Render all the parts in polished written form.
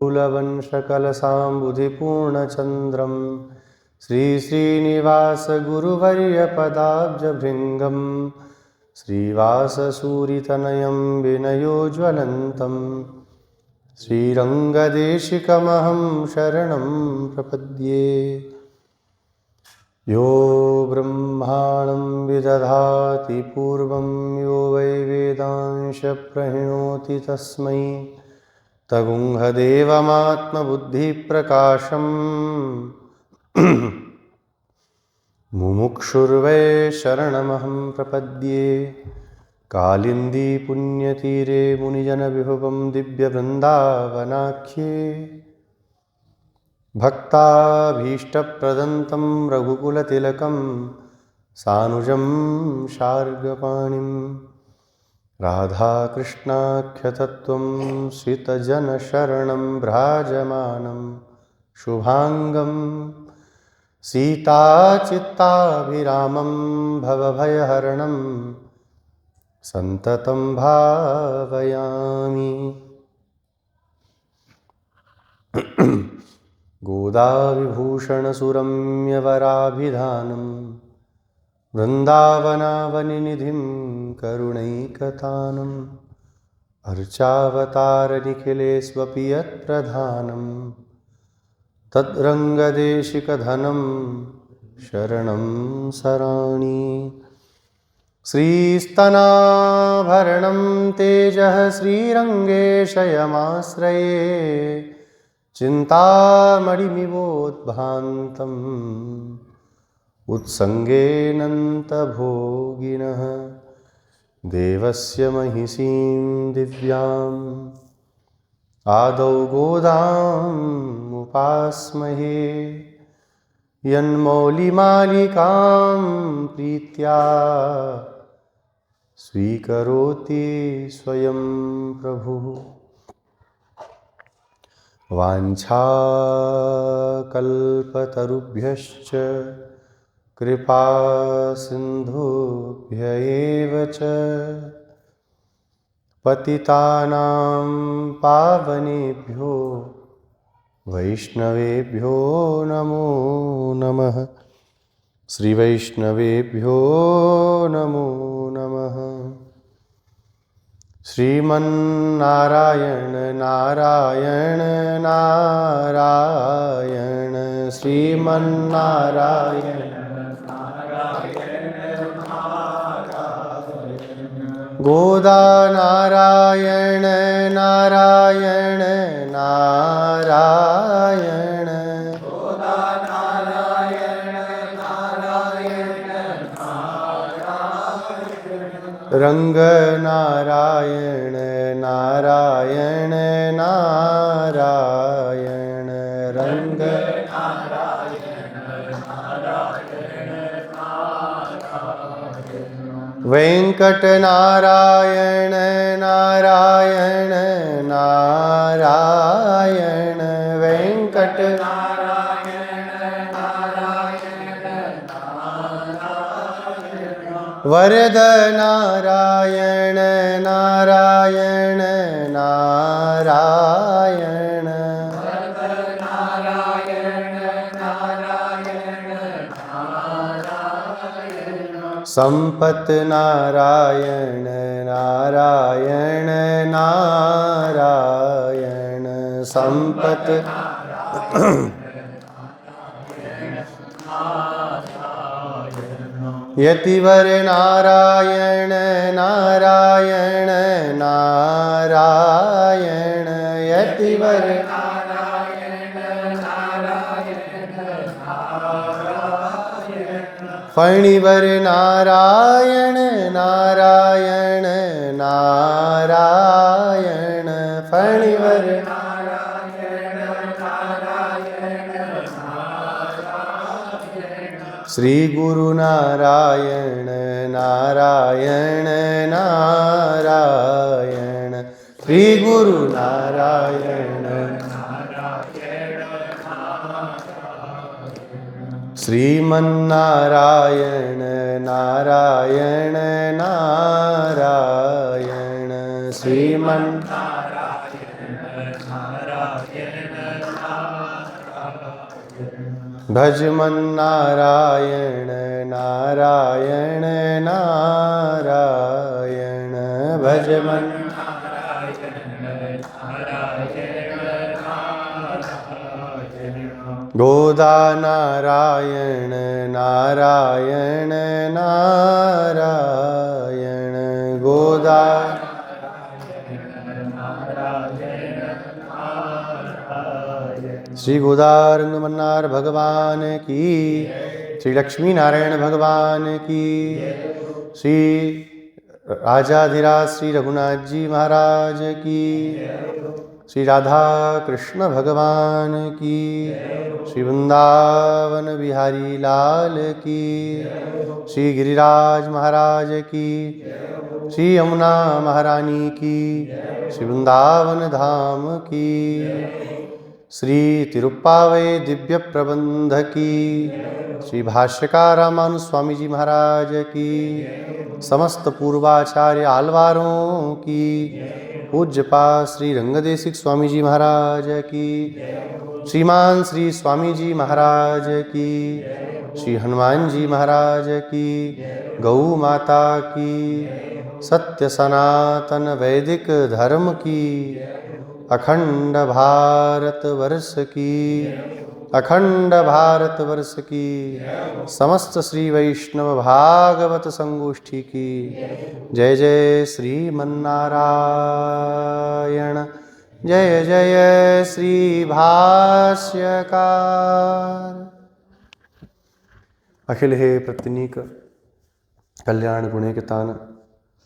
मूलवंशकलसाम्बुधिपूर्णचन्द्रं श्रीश्रीनिवासगुरुवर्यपदाब्जभृङ्गं श्रीवाससूरितनयं विनयोज्वलन्तं श्रीरङ्गदेशिकमहं शरणं प्रपद्ये। यो ब्रह्माणं विदधाति पूर्वं यो वै वेदांश प्रणोति तस्मै तगुंहदेवमात्मबुद्धिप्रकाशम् मुमुक्षुर्वै शरणमहं प्रपद्ये। कालिन्दी पुण्यतीरे मुनिजनविभवं दिव्यवृन्दावनाख्ये भक्ताभीष्टप्रदन्तं रघुकुलतिलकं सानुजं शार्गपाणिं राधाकृष्णाख्यतत्त्वं श्रितजनशरणं भ्राजमानं शुभाङ्गं सीताचित्ताभिरामं भवभयहरणं सन्ततं भावयामि। गोदाविभूषणसुरम्यवराभिधानं वृन्दावनावनिनिधिं करुणैकतानम् अर्चावतारनिखिलेष्वपि यत्प्रधानं तद्रङ्गदेशिकधनं शरणं सराणि। श्रीस्तनाभरणं तेजः श्रीरङ्गेशयमाश्रये चिन्तामणिमिवोद्भान्तम् उत्सङ्गेऽनन्तभोगिनः देवस्य महिषीं दिव्याम् आदौ गोदाम् उपास्महे यन्मौलिमालिकां प्रीत्या स्वीकरोति स्वयं प्रभुः। वाञ्छाकल्पतरुभ्यश्च कृपा सिन्धुभ्य एव च पतितानां पावनेभ्यो वैष्णवेभ्यो नमो नमः। श्रीवैष्णवेभ्यो नमो नमः। श्रीमन्नारायण नारायण नारायण श्रीमन्नारायण गोदा नारायण नारायण नारायण गोदा नारायण नारायण नारायण रंग नारायण नारायण नारायण रंग वेंकट नारायण नारायण नारायण वेंकट नारायण नारायण नारायण वरद नारायण नारायण नारायण संपत नारायण नारायण नारायण संपत यतिवर नारायण नारायण नारायण यतिवर फणिवर नारायण नारायण नारायण फणिवर श्री गुरु नारायण नारायण नारायण श्री गुरु नारायण श्रीमन्नारायण नारायण नारायण श्रीमन्नारायण नारायण भज मन नारायण नारायण नारायण भज मन गोदा नारायण नारायण नारायण गोदा श्री गोदारंग मन्नार भगवान की, श्री लक्ष्मी नारायण भगवान की, श्री राजाधिराज श्री रघुनाथ जी महाराज की, श्री राधा कृष्ण भगवान की, श्री वृंदावन बिहारी लाल की, श्री गिरिराज महाराज की, श्री यमुना महारानी की, श्री वृंदावन धाम की, श्री तिरुप्पावय दिव्य प्रबंध की, श्री भाष्यकार रामानुज स्वामी जी महाराज की, समस्त पूर्वाचार्य आलवारों की, पूज्यपाद श्री रंगदेशिक स्वामी जी महाराज की, श्रीमान श्री स्वामी जी महाराज की, श्री हनुमान जी महाराज की, गौ माता की, सत्य सनातन वैदिक धर्म की, अखंड भारत वर्ष की, अखंड भारत वर्ष की, समस्त श्री वैष्णव भागवत संगोष्ठी की जय जय श्रीमन्नारायण, जय जय श्री भाष्यकार। अखिल हे प्रत्यनीक कल्याण गुणेकतान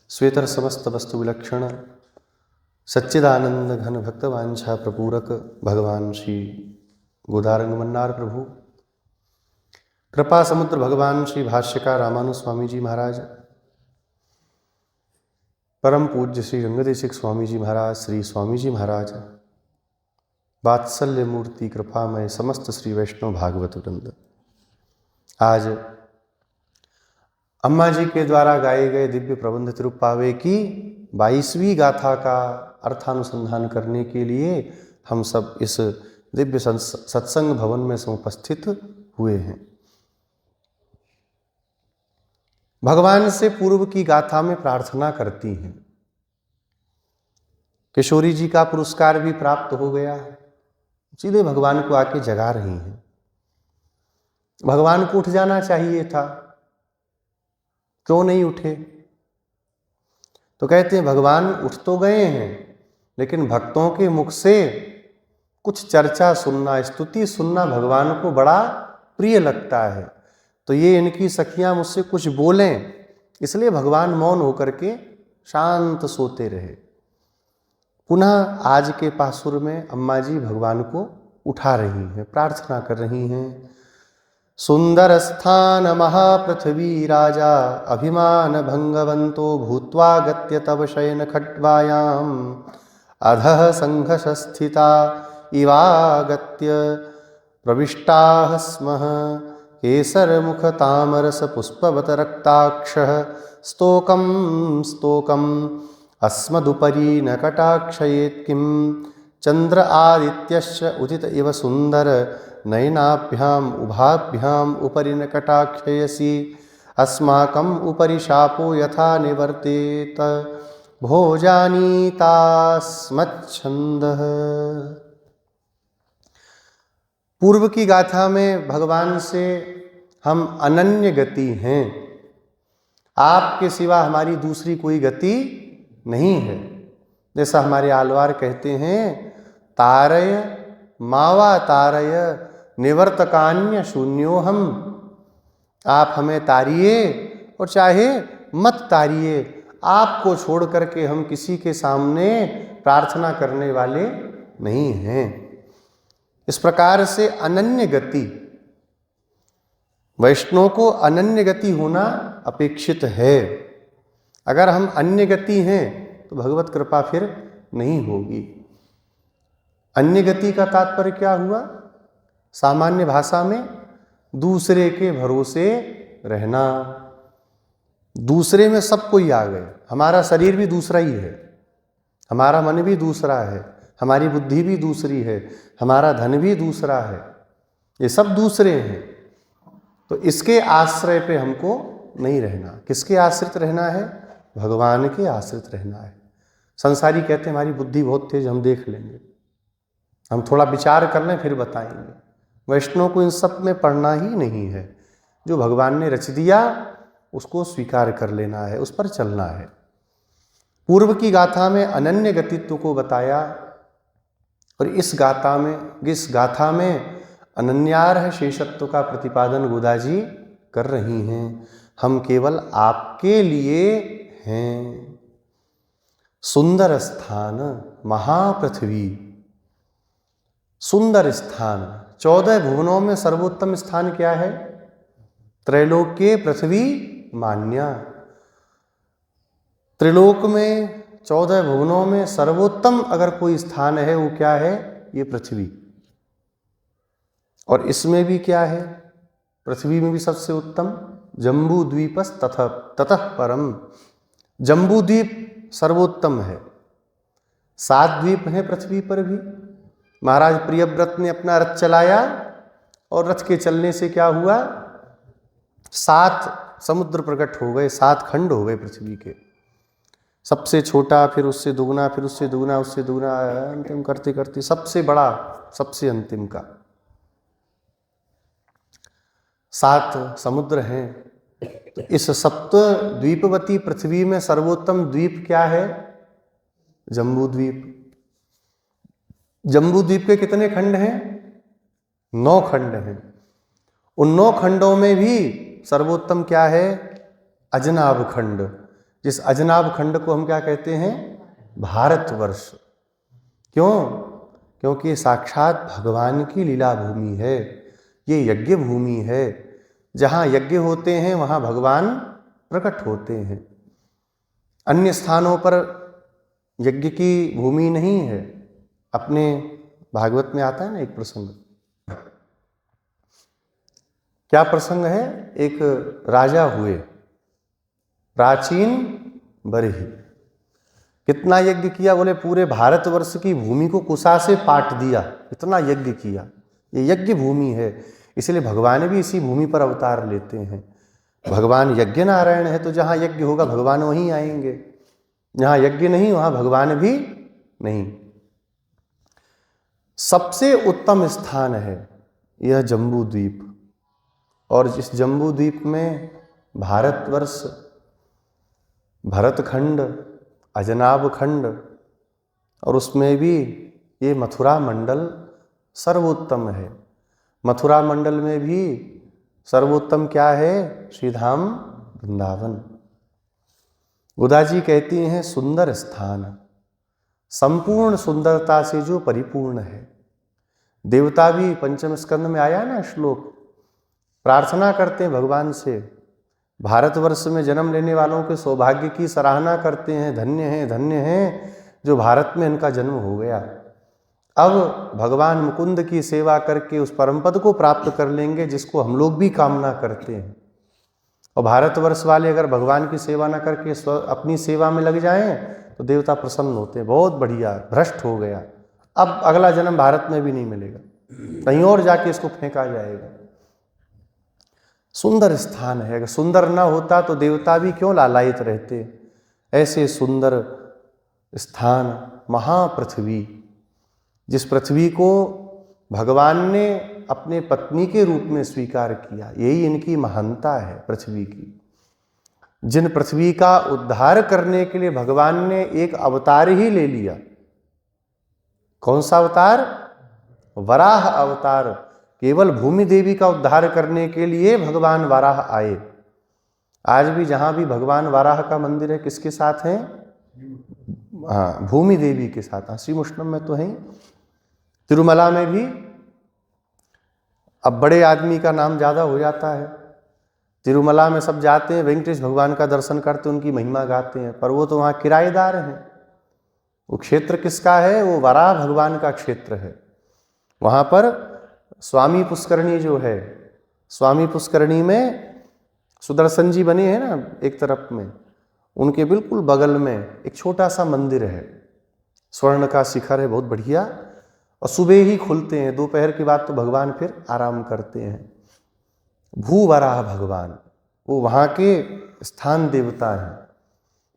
श्वेतर समस्त वस्तु विलक्षण सच्चिदानंद घन भक्तवांछा प्रपूरक भगवान श्री गोदारंग मन्नार प्रभु, कृपा समुद्र भगवान श्री भाष्यकार रामानुज स्वामी जी महाराज, परम पूज्य श्री रंगदेशिक स्वामी जी महाराज, श्री स्वामी जी महाराज, वात्सल्य मूर्ति कृपामय समस्त श्री वैष्णव भागवत वृंद, आज अम्मा जी के द्वारा गाए गए दिव्य प्रबंध तिरुप्पावे की 22वीं गाथा का अर्थानुसंधान करने के लिए हम सब इस दिव्य सत्संग भवन में समुपस्थित हुए हैं। भगवान से पूर्व की गाथा में प्रार्थना करती हैं। किशोरी जी का पुरस्कार भी प्राप्त हो गया, सीधे भगवान को आके जगा रही हैं। भगवान को उठ जाना चाहिए था, क्यों नहीं उठे? तो कहते हैं भगवान उठ तो गए हैं, लेकिन भक्तों के मुख से कुछ चर्चा सुनना, स्तुति सुनना भगवान को बड़ा प्रिय लगता है। तो ये इनकी सखियां मुझसे कुछ बोलें, इसलिए भगवान मौन होकर के शांत सोते रहे। पुनः आज के पासुर में अम्मा जी भगवान को उठा रही हैं, प्रार्थना कर रही हैं। सुंदर स्थान महापृथ्वी राजा अभिमान भंगवंतो भूत्वा गत्य तव शयन खट्वायाम अधः संघशस्थिता इवागत्य प्रविष्टाः स्मः केसरमुख तामरस पुष्पवत रक्ताक्षः स्तोकं स्तोकम् अस्मदुपरि न कटाक्षयेत् किं चंद्र आदित्यश्च उदित इव सुंदर नयनाभ्याम उभाभ्याम उपरि न कटाक्षयसि अस्माकं उपरि शापो यथा निवर्तेत भोजानीतास्मच्छन्दः। पूर्व की गाथा में भगवान से हम अनन्य गति हैं, आपके सिवा हमारी दूसरी कोई गति नहीं है। जैसा हमारे आलवार कहते हैं, तारय मावा तारय निवर्तकान्य शून्यो हम, आप हमें तारिए और चाहे मत तारिए, आपको छोड़ करके हम किसी के सामने प्रार्थना करने वाले नहीं हैं। इस प्रकार से अनन्य गति, वैष्णव को अनन्य गति होना अपेक्षित है। अगर हम अन्य गति हैं तो भगवत कृपा फिर नहीं होगी। अन्य गति का तात्पर्य क्या हुआ? सामान्य भाषा में दूसरे के भरोसे रहना। दूसरे में सब कोई आ गए, हमारा शरीर भी दूसरा ही है, हमारा मन भी दूसरा है, हमारी बुद्धि भी दूसरी है, हमारा धन भी दूसरा है, ये सब दूसरे हैं। तो इसके आश्रय पे हमको नहीं रहना। किसके आश्रित रहना है? भगवान के आश्रित रहना है। संसारी कहते हैं हमारी बुद्धि बहुत तेज, हम देख लेंगे, हम थोड़ा विचार कर लें फिर बताएंगे। वैष्णव को इन सब में पढ़ना ही नहीं है। जो भगवान ने रच दिया उसको स्वीकार कर लेना है, उस पर चलना है। पूर्व की गाथा में अनन्य गतित्व को बताया और इस गाथा में अनन्यार्ह शेषत्व का प्रतिपादन गोदाजी कर रही हैं। हम केवल आपके लिए हैं। सुंदर स्थान महापृथ्वी, सुंदर स्थान। 14 भुवनों में सर्वोत्तम स्थान क्या है? त्रैलोक्य पृथ्वी मान्या। त्रिलोक में 14 भुवनों में सर्वोत्तम अगर कोई स्थान है वो क्या है? ये पृथ्वी। और इसमें भी क्या है? पृथ्वी में भी सबसे उत्तम जम्बू द्वीपस ततः परम। जम्बू द्वीप सर्वोत्तम है। 7 द्वीप हैं पृथ्वी पर भी। महाराज प्रियव्रत ने अपना रथ चलाया और रथ के चलने से क्या हुआ? 7 समुद्र प्रकट हो गए, 7 खंड हो गए पृथ्वी के। सबसे छोटा, फिर उससे दुगना, फिर उससे दुगना, उससे दुगना, अंतिम करते करते सबसे बड़ा, सबसे अंतिम का 7 समुद्र हैं। तो इस सप्त द्वीपवती पृथ्वी में सर्वोत्तम द्वीप क्या है? जम्बू द्वीप। जम्बू द्वीप के कितने खंड हैं? 9 खंड हैं। उन 9 खंडों में भी सर्वोत्तम क्या है? अजनाभ खंड। जिस अजनाभ खंड को हम क्या कहते हैं? भारतवर्ष। क्यों? क्योंकि साक्षात भगवान की लीला भूमि है। ये यज्ञ भूमि है। जहाँ यज्ञ होते हैं वहाँ भगवान प्रकट होते हैं। अन्य स्थानों पर यज्ञ की भूमि नहीं है। अपने भागवत में आता है ना एक प्रसंग। क्या प्रसंग है? एक राजा हुए, प्राचीन बरही। कितना यज्ञ किया? बोले पूरे भारतवर्ष की भूमि को कुशा से पाट दिया, इतना यज्ञ किया। ये यज्ञ भूमि है, इसलिए भगवान भी इसी भूमि पर अवतार लेते हैं। भगवान यज्ञ नारायण है, तो जहाँ यज्ञ होगा भगवान वहीं आएंगे। जहाँ यज्ञ नहीं वहाँ भगवान भी नहीं। सबसे उत्तम स्थान है यह जम्बू द्वीप। और इस जम्बू द्वीप में भारतवर्ष, भरतखंड, अजनाब खंड और उसमें भी ये मथुरा मंडल सर्वोत्तम है। मथुरा मंडल में भी सर्वोत्तम क्या है? श्रीधाम वृंदावन। गोदाजी कहती हैं सुंदर स्थान, संपूर्ण सुंदरता से जो परिपूर्ण है। देवता भी पंचम स्कंद में आया ना श्लोक, प्रार्थना करते हैं भगवान से, भारतवर्ष में जन्म लेने वालों के सौभाग्य की सराहना करते हैं। धन्य हैं जो भारत में इनका जन्म हो गया। अब भगवान मुकुंद की सेवा करके उस परम पद को प्राप्त कर लेंगे जिसको हम लोग भी कामना करते हैं। और भारतवर्ष वाले अगर भगवान की सेवा न करके अपनी सेवा में लग जाएं तो देवता प्रसन्न होते हैं, बहुत बढ़िया, भ्रष्ट हो गया, अब अगला जन्म भारत में भी नहीं मिलेगा, कहीं और जाके इसको फेंका जाएगा। सुंदर स्थान है, अगर सुंदर ना होता तो देवता भी क्यों लालायित रहते। ऐसे सुंदर स्थान महापृथ्वी, जिस पृथ्वी को भगवान ने अपने पत्नी के रूप में स्वीकार किया, यही इनकी महानता है पृथ्वी की। जिन पृथ्वी का उद्धार करने के लिए भगवान ने एक अवतार ही ले लिया। कौन सा अवतार? वराह अवतार। केवल भूमि देवी का उद्धार करने के लिए भगवान वराह आए। आज भी जहां भी भगवान वराह का मंदिर है किसके साथ है? हाँ, भूमि देवी के साथ। हाँ, श्रीमुष्णम में तो है। तिरुमला में भी अब बड़े आदमी का नाम ज़्यादा हो जाता है। तिरुमला में सब जाते हैं, वेंकटेश भगवान का दर्शन करते, उनकी महिमा गाते हैं, पर वो तो वहाँ किराएदार हैं। वो क्षेत्र किसका है? वो वराह भगवान का क्षेत्र है। वहाँ पर स्वामी पुष्करणी जो है, स्वामी पुष्करणी में सुदर्शन जी बने हैं ना एक तरफ में, उनके बिल्कुल बगल में एक छोटा सा मंदिर है, स्वर्ण का शिखर है, बहुत बढ़िया। और सुबह ही खुलते हैं, दोपहर के बाद तो भगवान फिर आराम करते हैं। भूवराह भगवान, वो वहाँ के स्थान देवता हैं।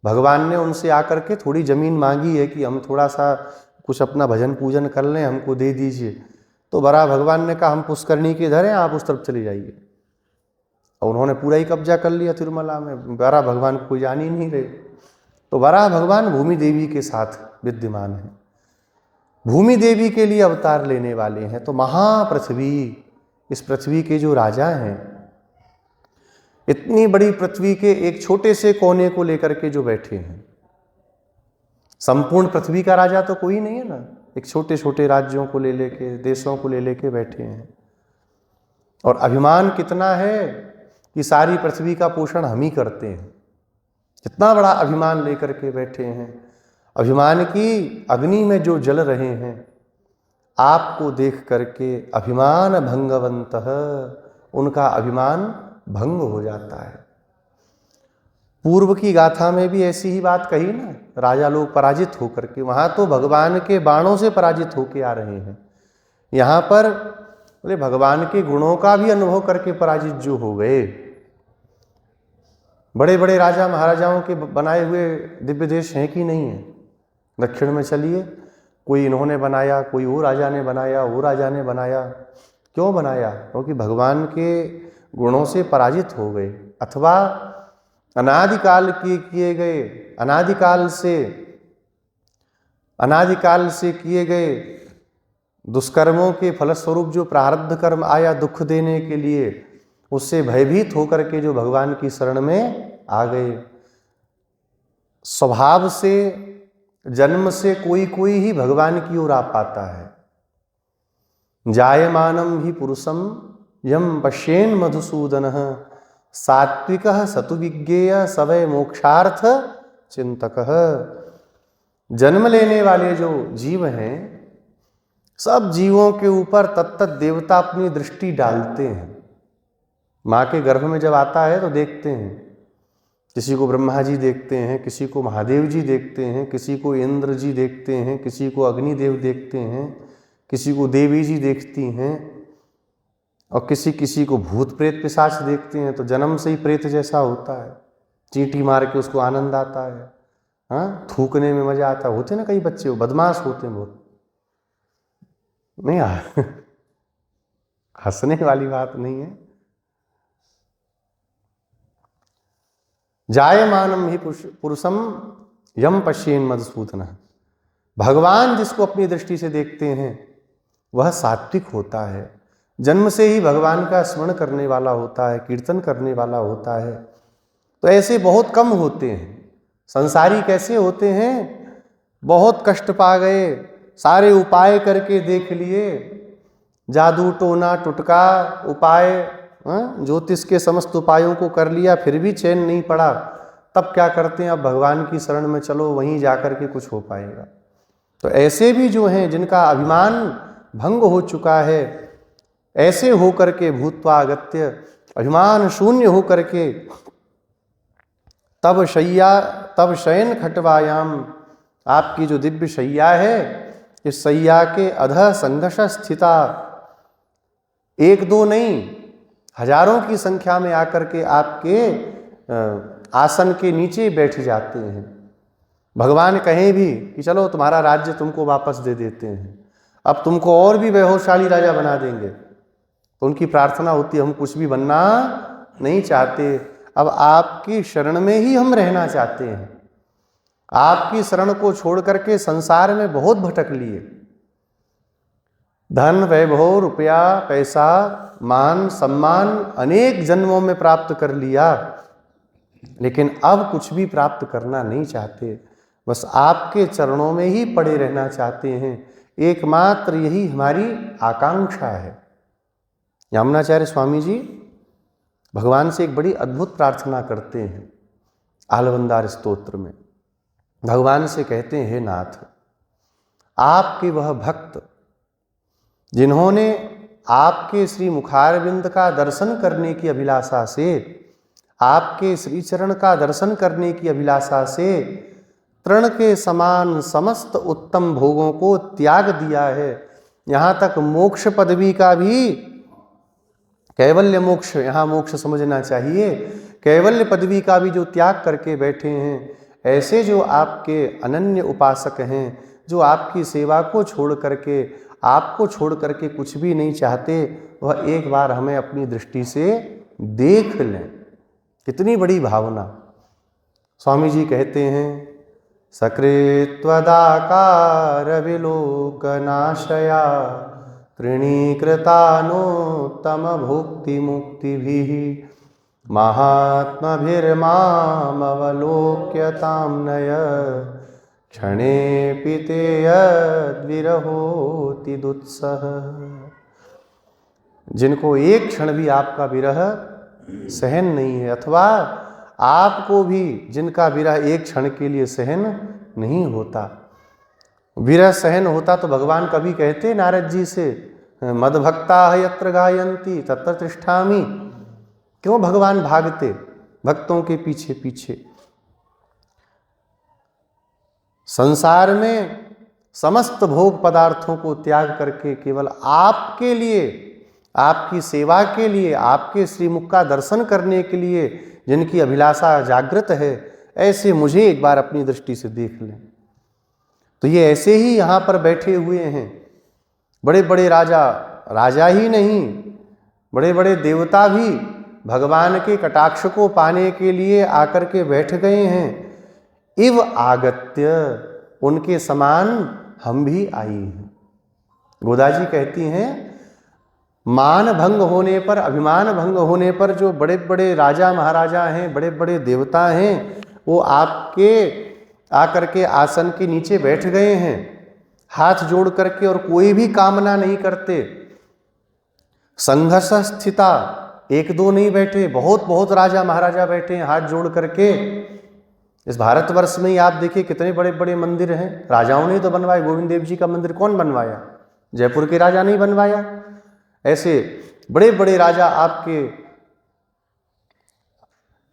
भगवान ने उनसे आकर के थोड़ी जमीन मांगी है कि हम थोड़ा सा कुछ अपना भजन पूजन कर लें, हमको दे दीजिए। तो वराह भगवान ने कहा हम पुष्करणी के इधर हैं, आप उस तरफ चले जाइए। और उन्होंने पूरा ही कब्जा कर लिया तिरुमला में, वराह भगवान को कोई जान ही नहीं रहे। तो वराह भगवान भूमि देवी के साथ विद्यमान है, भूमि देवी के लिए अवतार लेने वाले हैं। तो महापृथ्वी, इस पृथ्वी के जो राजा हैं, इतनी बड़ी पृथ्वी के एक छोटे से कोने को लेकर के जो बैठे हैं, संपूर्ण पृथ्वी का राजा तो कोई नहीं है ना, एक छोटे छोटे राज्यों को ले लेके, देशों को ले लेके बैठे हैं। और अभिमान कितना है कि सारी पृथ्वी का पोषण हम ही करते हैं। कितना बड़ा अभिमान लेकर के बैठे हैं। अभिमान की अग्नि में जो जल रहे हैं, आपको देख करके अभिमान भंगवंतः, उनका अभिमान भंग हो जाता है। पूर्व की गाथा में भी ऐसी ही बात कही ना, राजा लोग पराजित होकर के, वहां तो भगवान के बाणों से पराजित होके आ रहे हैं, यहां पर बोले भगवान के गुणों का भी अनुभव करके पराजित जो हो गए। बड़े बड़े राजा महाराजाओं के बनाए हुए दिव्य देश हैं कि नहीं है? दक्षिण में चलिए, कोई इन्होंने बनाया, कोई वो राजा ने बनाया, वो राजा ने बनाया। क्यों बनाया? क्योंकि भगवान के गुणों से पराजित हो गए, अथवा अनादिकाल के किए गए, अनादिकाल से किए गए दुष्कर्मों के फलस्वरूप जो प्रारब्ध कर्म आया दुख देने के लिए, उससे भयभीत होकर के जो भगवान की शरण में आ गए। स्वभाव से, जन्म से कोई कोई ही भगवान की ओर आ पाता है। जायमानम ही पुरुषम यम पश्येन मधुसूदन सात्विकः सतुविज्ञेय सवै मोक्षार्थ चिंतकः। जन्म लेने वाले जो जीव हैं, सब जीवों के ऊपर तत्त देवता अपनी दृष्टि डालते हैं। माँ के गर्भ में जब आता है तो देखते हैं, किसी को ब्रह्मा जी देखते हैं, किसी को महादेव जी देखते हैं, किसी को इंद्र जी देखते हैं, किसी को अग्निदेव देखते हैं, किसी को देवी जी देखती हैं, और किसी किसी को भूत प्रेत पिशाच देखते हैं। तो जन्म से ही प्रेत जैसा होता है, चींटी मार के उसको आनंद आता है, हाँ, थूकने में मजा आता है। होते ना कई बच्चे, बदमाश होते हैं बहुत, नहीं हंसने वाली बात नहीं है। जायमानम ही पुरुषम यम पश्येन मधुसूदन। भगवान जिसको अपनी दृष्टि से देखते हैं वह सात्विक होता है, जन्म से ही भगवान का स्मरण करने वाला होता है, कीर्तन करने वाला होता है। तो ऐसे बहुत कम होते हैं। संसारी कैसे होते हैं? बहुत कष्ट पा गए, सारे उपाय करके देख लिए, जादू टोना टुटका उपाय, ज्योतिष के समस्त उपायों को कर लिया, फिर भी चैन नहीं पड़ा। तब क्या करते हैं? अब भगवान की शरण में चलो, वहीं जाकर के कुछ हो पाएगा। तो ऐसे भी जो हैं जिनका अभिमान भंग हो चुका है, ऐसे होकर के भूत्वागत्य, अभिमान शून्य होकर के, तब शयन खटवायाम, आपकी जो दिव्य शैया है, इस शैया के अधः संघर्ष स्थिता, एक दो नहीं हजारों की संख्या में आकर के आपके आसन के नीचे बैठ जाते हैं। भगवान कहें भी कि चलो तुम्हारा राज्य तुमको वापस दे देते हैं, अब तुमको और भी वैभवशाली राजा बना देंगे, तो उनकी प्रार्थना होती है हम कुछ भी बनना नहीं चाहते, अब आपकी शरण में ही हम रहना चाहते हैं। आपकी शरण को छोड़ करके संसार में बहुत भटक लिए, धन वैभव रुपया पैसा मान सम्मान अनेक जन्मों में प्राप्त कर लिया, लेकिन अब कुछ भी प्राप्त करना नहीं चाहते, बस आपके चरणों में ही पड़े रहना चाहते हैं। एकमात्र यही हमारी आकांक्षा है। यामुनाचार्य स्वामी जी भगवान से एक बड़ी अद्भुत प्रार्थना करते हैं। आलवंदार स्तोत्र में भगवान से कहते हैं, हे नाथ, आपके वह भक्त जिन्होंने आपके श्री मुखारविंद का दर्शन करने की अभिलाषा से, आपके श्री चरण का दर्शन करने की अभिलाषा से तृण के समान समस्त उत्तम भोगों को त्याग दिया है, यहाँ तक मोक्ष पदवी का भी, कैवल्य मोक्ष, यहाँ मोक्ष समझना चाहिए, कैवल्य पदवी का भी जो त्याग करके बैठे हैं, ऐसे जो आपके अनन्य उपासक हैं, जो आपकी सेवा को छोड़ करके, आपको छोड़ करके कुछ भी नहीं चाहते, वह एक बार हमें अपनी दृष्टि से देख लें। कितनी बड़ी भावना। स्वामी जी कहते हैं, सकृत्वदाकार विलोकनाशया तृणीकृतानोत्तम भुक्ति मुक्तिभिः महात्मभिर्मामवलोक्यतां नय क्षणेऽपि ते यद्विरहोति दुत्सह। जिनको एक क्षण भी आपका विरह सहन नहीं है, अथवा आपको भी जिनका विरह एक क्षण के लिए सहन नहीं होता। विरह सहन होता तो भगवान कभी कहते नारद जी से, मद्भक्ता यत्र गायन्ति तत्र तिष्ठामि। क्यों भगवान भागते भक्तों के पीछे पीछे? संसार में समस्त भोग पदार्थों को त्याग करके केवल आपके लिए, आपकी सेवा के लिए, आपके श्रीमुख का दर्शन करने के लिए जिनकी अभिलाषा जागृत है, ऐसे मुझे एक बार अपनी दृष्टि से देख लें। तो ये ऐसे ही यहाँ पर बैठे हुए हैं। बड़े बड़े राजा, राजा ही नहीं, बड़े बड़े देवता भी भगवान के कटाक्ष को पाने के लिए आकर के बैठ गए हैं। इव आगत्य, उनके समान हम भी आई हैं। गोदा जी कहती हैं, मान भंग होने पर, अभिमान भंग होने पर जो बड़े बड़े राजा महाराजा हैं, बड़े बड़े देवता हैं, वो आपके आकर के आसन के नीचे बैठ गए हैं, हाथ जोड़ करके, और कोई भी कामना नहीं करते। संघर्ष स्थिता, एक दो नहीं बैठे, बहुत बहुत राजा महाराजा बैठे हैं हाथ जोड़ करके। इस भारतवर्ष में ही आप देखिए कितने बड़े बड़े मंदिर हैं, राजाओं ने तो बनवाए। गोविंद देव जी का मंदिर कौन बनवाया? जयपुर के राजा नहीं बनवाया। ऐसे बड़े बड़े राजा आपके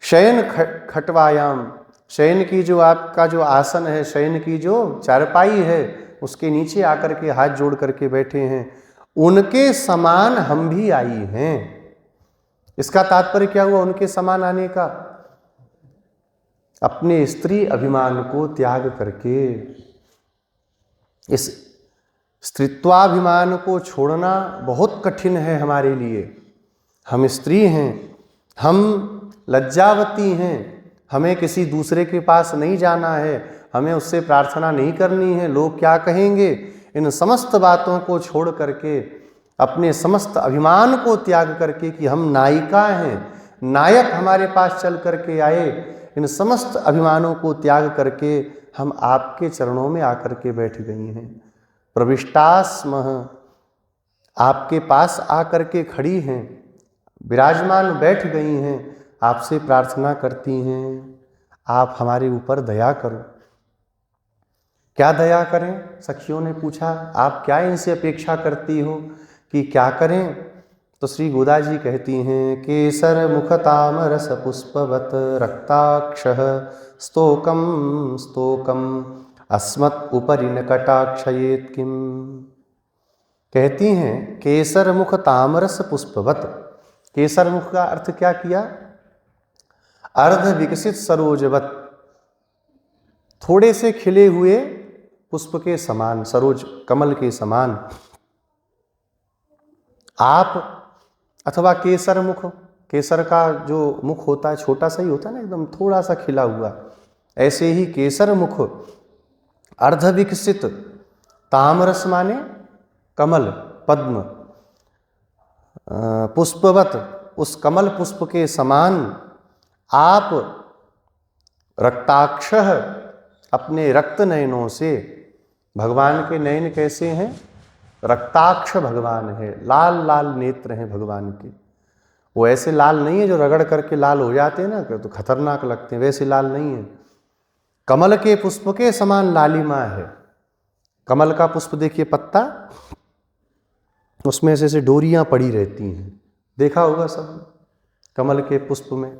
शयन खटवायाम, शयन की जो आपका जो आसन है, शयन की जो चारपाई है, उसके नीचे आकर के हाथ जोड़ करके बैठे हैं। उनके समान हम भी आई हैं। इसका तात्पर्य क्या हुआ उनके समान आने का? अपने स्त्री अभिमान को त्याग करके, इस स्त्रीत्वाभिमान को छोड़ना बहुत कठिन है हमारे लिए। हम स्त्री हैं, हम लज्जावती हैं, हमें किसी दूसरे के पास नहीं जाना है, हमें उससे प्रार्थना नहीं करनी है, लोग क्या कहेंगे, इन समस्त बातों को छोड़ करके, अपने समस्त अभिमान को त्याग करके कि हम नायिका हैं, नायक हमारे पास चल करके आए, इन समस्त अभिमानों को त्याग करके हम आपके चरणों में आकर के बैठ गई हैं। प्रविष्टास्मः, आपके पास आकर के खड़ी हैं, विराजमान बैठ गई हैं, आपसे प्रार्थना करती हैं, आप हमारे ऊपर दया करो। क्या दया करें? सखियों ने पूछा, आप क्या इनसे अपेक्षा करती हो कि क्या करें? तो श्री गोदा जी कहती हैं, केसर मुख तामरस पुष्पवत रक्ताक्षः स्तोकम स्तोकम अस्मत् उपरि न कटाक्षयेत् किम। कहती हैं, केसर मुख तामरस पुष्पवत। केसर मुख का अर्थ क्या किया? अर्ध विकसित सरोजवत, थोड़े से खिले हुए पुष्प के समान, सरोज कमल के समान आप, अथवा केसर मुख, केसर का जो मुख होता है छोटा सा ही होता है ना, एकदम थोड़ा सा खिला हुआ, ऐसे ही केसर मुख, अर्ध विकसित, तामरस माने कमल, पद्म, पुष्पवत, उस कमल पुष्प के समान आप रक्ताक्षः, अपने रक्त नयनों से, भगवान के नयन कैसे हैं? रक्ताक्ष भगवान है, लाल लाल नेत्र हैं भगवान के। वो ऐसे लाल नहीं है जो रगड़ करके लाल हो जाते हैं ना, तो खतरनाक लगते हैं, वैसे लाल नहीं है। कमल के पुष्प के समान लालिमा है। कमल का पुष्प देखिए, पत्ता, उसमें से डोरियां पड़ी रहती हैं, देखा होगा सब कमल के पुष्प में।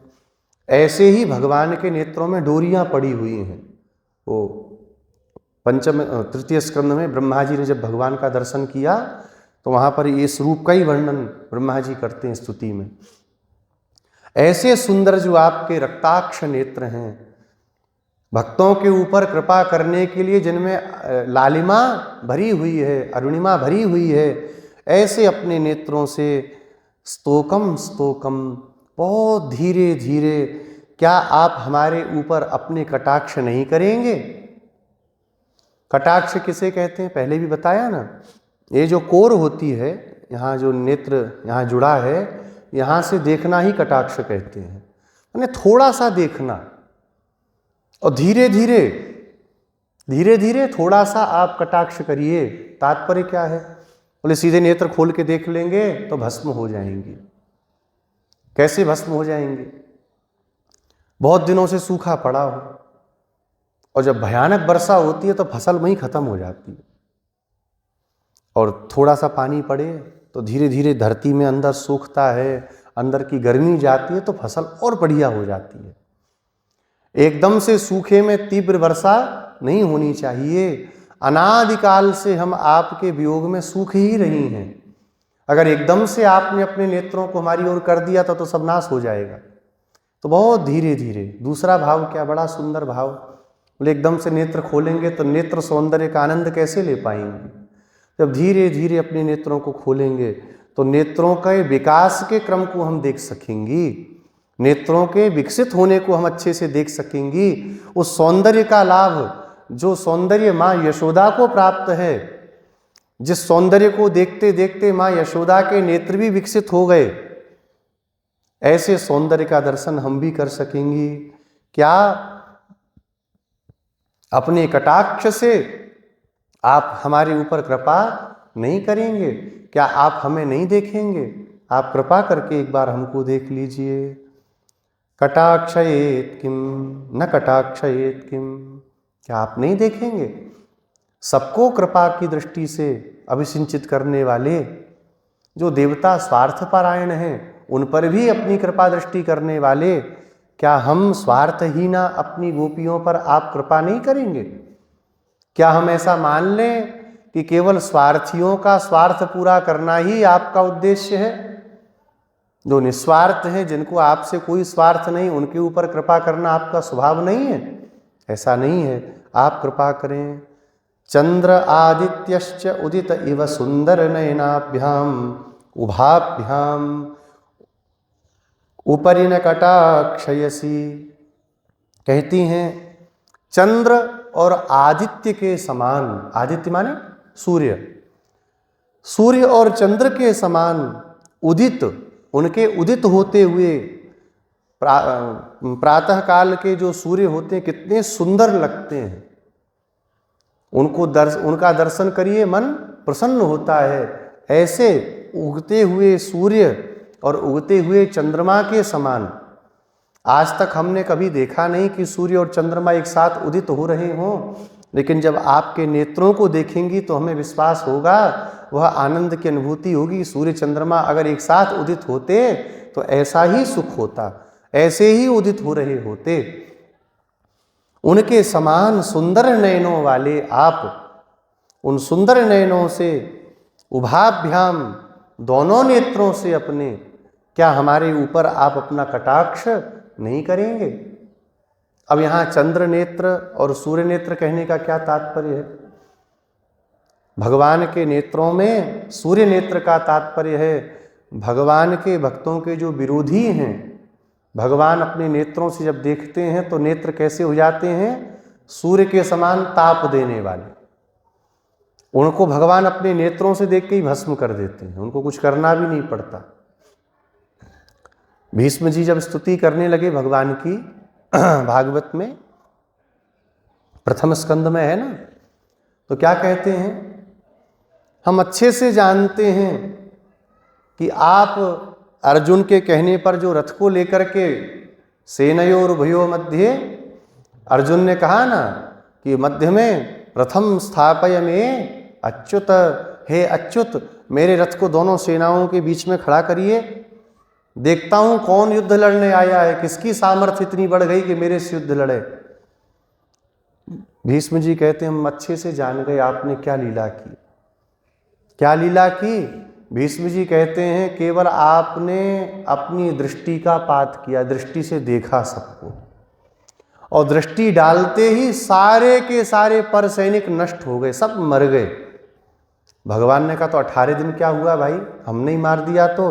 ऐसे ही भगवान के नेत्रों में डोरियां पड़ी हुई हैं। वो तृतीय स्कंद में ब्रह्मा जी ने जब भगवान का दर्शन किया तो वहाँ पर इस रूप का ही वर्णन ब्रह्मा जी करते हैं स्तुति में। ऐसे सुंदर जो आपके रक्ताक्ष नेत्र हैं, भक्तों के ऊपर कृपा करने के लिए जिनमें लालिमा भरी हुई है, अरुणिमा भरी हुई है, ऐसे अपने नेत्रों से स्तोकम स्तोकम बहुत धीरे धीरे क्या आप हमारे ऊपर अपने कटाक्ष नहीं करेंगे? कटाक्ष किसे कहते हैं पहले भी बताया ना। ये जो कोर होती है, यहाँ जो नेत्र यहाँ जुड़ा है, यहाँ से देखना ही कटाक्ष कहते हैं, यानी थोड़ा सा देखना और धीरे धीरे थोड़ा सा आप कटाक्ष करिए। तात्पर्य क्या है? बोले सीधे नेत्र खोल के देख लेंगे तो भस्म हो जाएंगी। कैसे भस्म हो जाएंगे? बहुत दिनों से सूखा पड़ा हो और जब भयानक वर्षा होती है तो फसल वहीं खत्म हो जाती है, और थोड़ा सा पानी पड़े तो धीरे धीरे धरती में अंदर सूखता है, अंदर की गर्मी जाती है तो फसल और बढ़िया हो जाती है। एकदम से सूखे में तीव्र वर्षा नहीं होनी चाहिए। अनादिकाल से हम आपके वियोग में सूख ही रही हैं। अगर एकदम से आपने अपने नेत्रों को हमारी ओर कर दिया तो सब नाश हो जाएगा। तो बहुत धीरे धीरे। दूसरा भाव क्या बड़ा सुंदर भाव, बोले एकदम से नेत्र खोलेंगे तो नेत्र सौंदर्य का आनंद कैसे ले पाएंगे? जब धीरे धीरे अपने नेत्रों को खोलेंगे तो नेत्रों के विकास के क्रम को हम देख सकेंगी, नेत्रों के विकसित होने को हम अच्छे से देख सकेंगी। उस सौंदर्य का लाभ जो सौंदर्य माँ यशोदा को प्राप्त है, जिस सौंदर्य को देखते देखते माँ यशोदा के नेत्र भी विकसित हो गए, ऐसे सौंदर्य का दर्शन हम भी कर सकेंगी। क्या अपने कटाक्ष से आप हमारे ऊपर कृपा नहीं करेंगे? क्या आप हमें नहीं देखेंगे? आप कृपा करके एक बार हमको देख लीजिए। कटाक्षयेत किम न कटाक्षयेत किम, क्या आप नहीं देखेंगे? सबको कृपा की दृष्टि से अभिसिंचित करने वाले जो देवता स्वार्थपरायण हैं, उन पर भी अपनी कृपा दृष्टि करने वाले, क्या हम स्वार्थहीना अपनी गोपियों पर आप कृपा नहीं करेंगे? क्या हम ऐसा मान लें कि केवल स्वार्थियों का स्वार्थ पूरा करना ही आपका उद्देश्य है? जो निस्वार्थ हैं, जिनको आपसे कोई स्वार्थ नहीं, उनके ऊपर कृपा करना आपका स्वभाव नहीं है? ऐसा नहीं है। आप कृपा करें। चंद्र आदित्यश्च उदित इव सुंदर नयनाभ्याम उभाभ्याम उपरि न कटाक्षयसी। कहती हैं चंद्र और आदित्य के समान, आदित्य माने सूर्य, सूर्य और चंद्र के समान उदित, उनके उदित होते हुए प्रातः काल के जो सूर्य होते हैं कितने सुंदर लगते हैं। उनका दर्शन करिए, मन प्रसन्न होता है। ऐसे उगते हुए सूर्य और उगते हुए चंद्रमा के समान आज तक हमने कभी देखा नहीं कि सूर्य और चंद्रमा एक साथ उदित हो रहे हों, लेकिन जब आपके नेत्रों को देखेंगी तो हमें विश्वास होगा, वह आनंद की अनुभूति होगी। सूर्य चंद्रमा अगर एक साथ उदित होते तो ऐसा ही सुख होता, ऐसे ही उदित हो रहे होते। उनके समान सुंदर नयनों वाले आप, उन सुंदर नयनों से उभाभ्याम, दोनों नेत्रों से अपने, क्या हमारे ऊपर आप अपना कटाक्ष नहीं करेंगे? अब यहाँ चंद्र नेत्र और सूर्य नेत्र कहने का क्या तात्पर्य है? भगवान के नेत्रों में सूर्य नेत्र का तात्पर्य है भगवान के भक्तों के जो विरोधी हैं, भगवान अपने नेत्रों से जब देखते हैं तो नेत्र कैसे हो जाते हैं? सूर्य के समान ताप देने वाले। उनको भगवान अपने नेत्रों से देख के ही भस्म कर देते हैं, उनको कुछ करना भी नहीं पड़ता। भीष्म जी जब स्तुति करने लगे भगवान की भागवत में प्रथम स्कंद में है ना, तो क्या कहते हैं? हम अच्छे से जानते हैं कि आप अर्जुन के कहने पर जो रथ को लेकर के सेनयोर उभयो मध्य, अर्जुन ने कहा ना कि मध्य में रथम स्थापय में अच्युत, हे अच्युत मेरे रथ को दोनों सेनाओं के बीच में खड़ा करिए, देखता हूं कौन युद्ध लड़ने आया है, किसकी सामर्थ्य इतनी बढ़ गई कि मेरे से युद्ध लड़े। भीष्म जी कहते हैं हम अच्छे से जान गए आपने क्या लीला की। क्या लीला की? भीष्म जी कहते हैं केवल आपने अपनी दृष्टि का पात किया, दृष्टि से देखा सबको, और दृष्टि डालते ही सारे के सारे पर सैनिक नष्ट हो गए, सब मर गए। भगवान ने कहा तो 18 दिन क्या हुआ भाई, हमने ही मार दिया तो?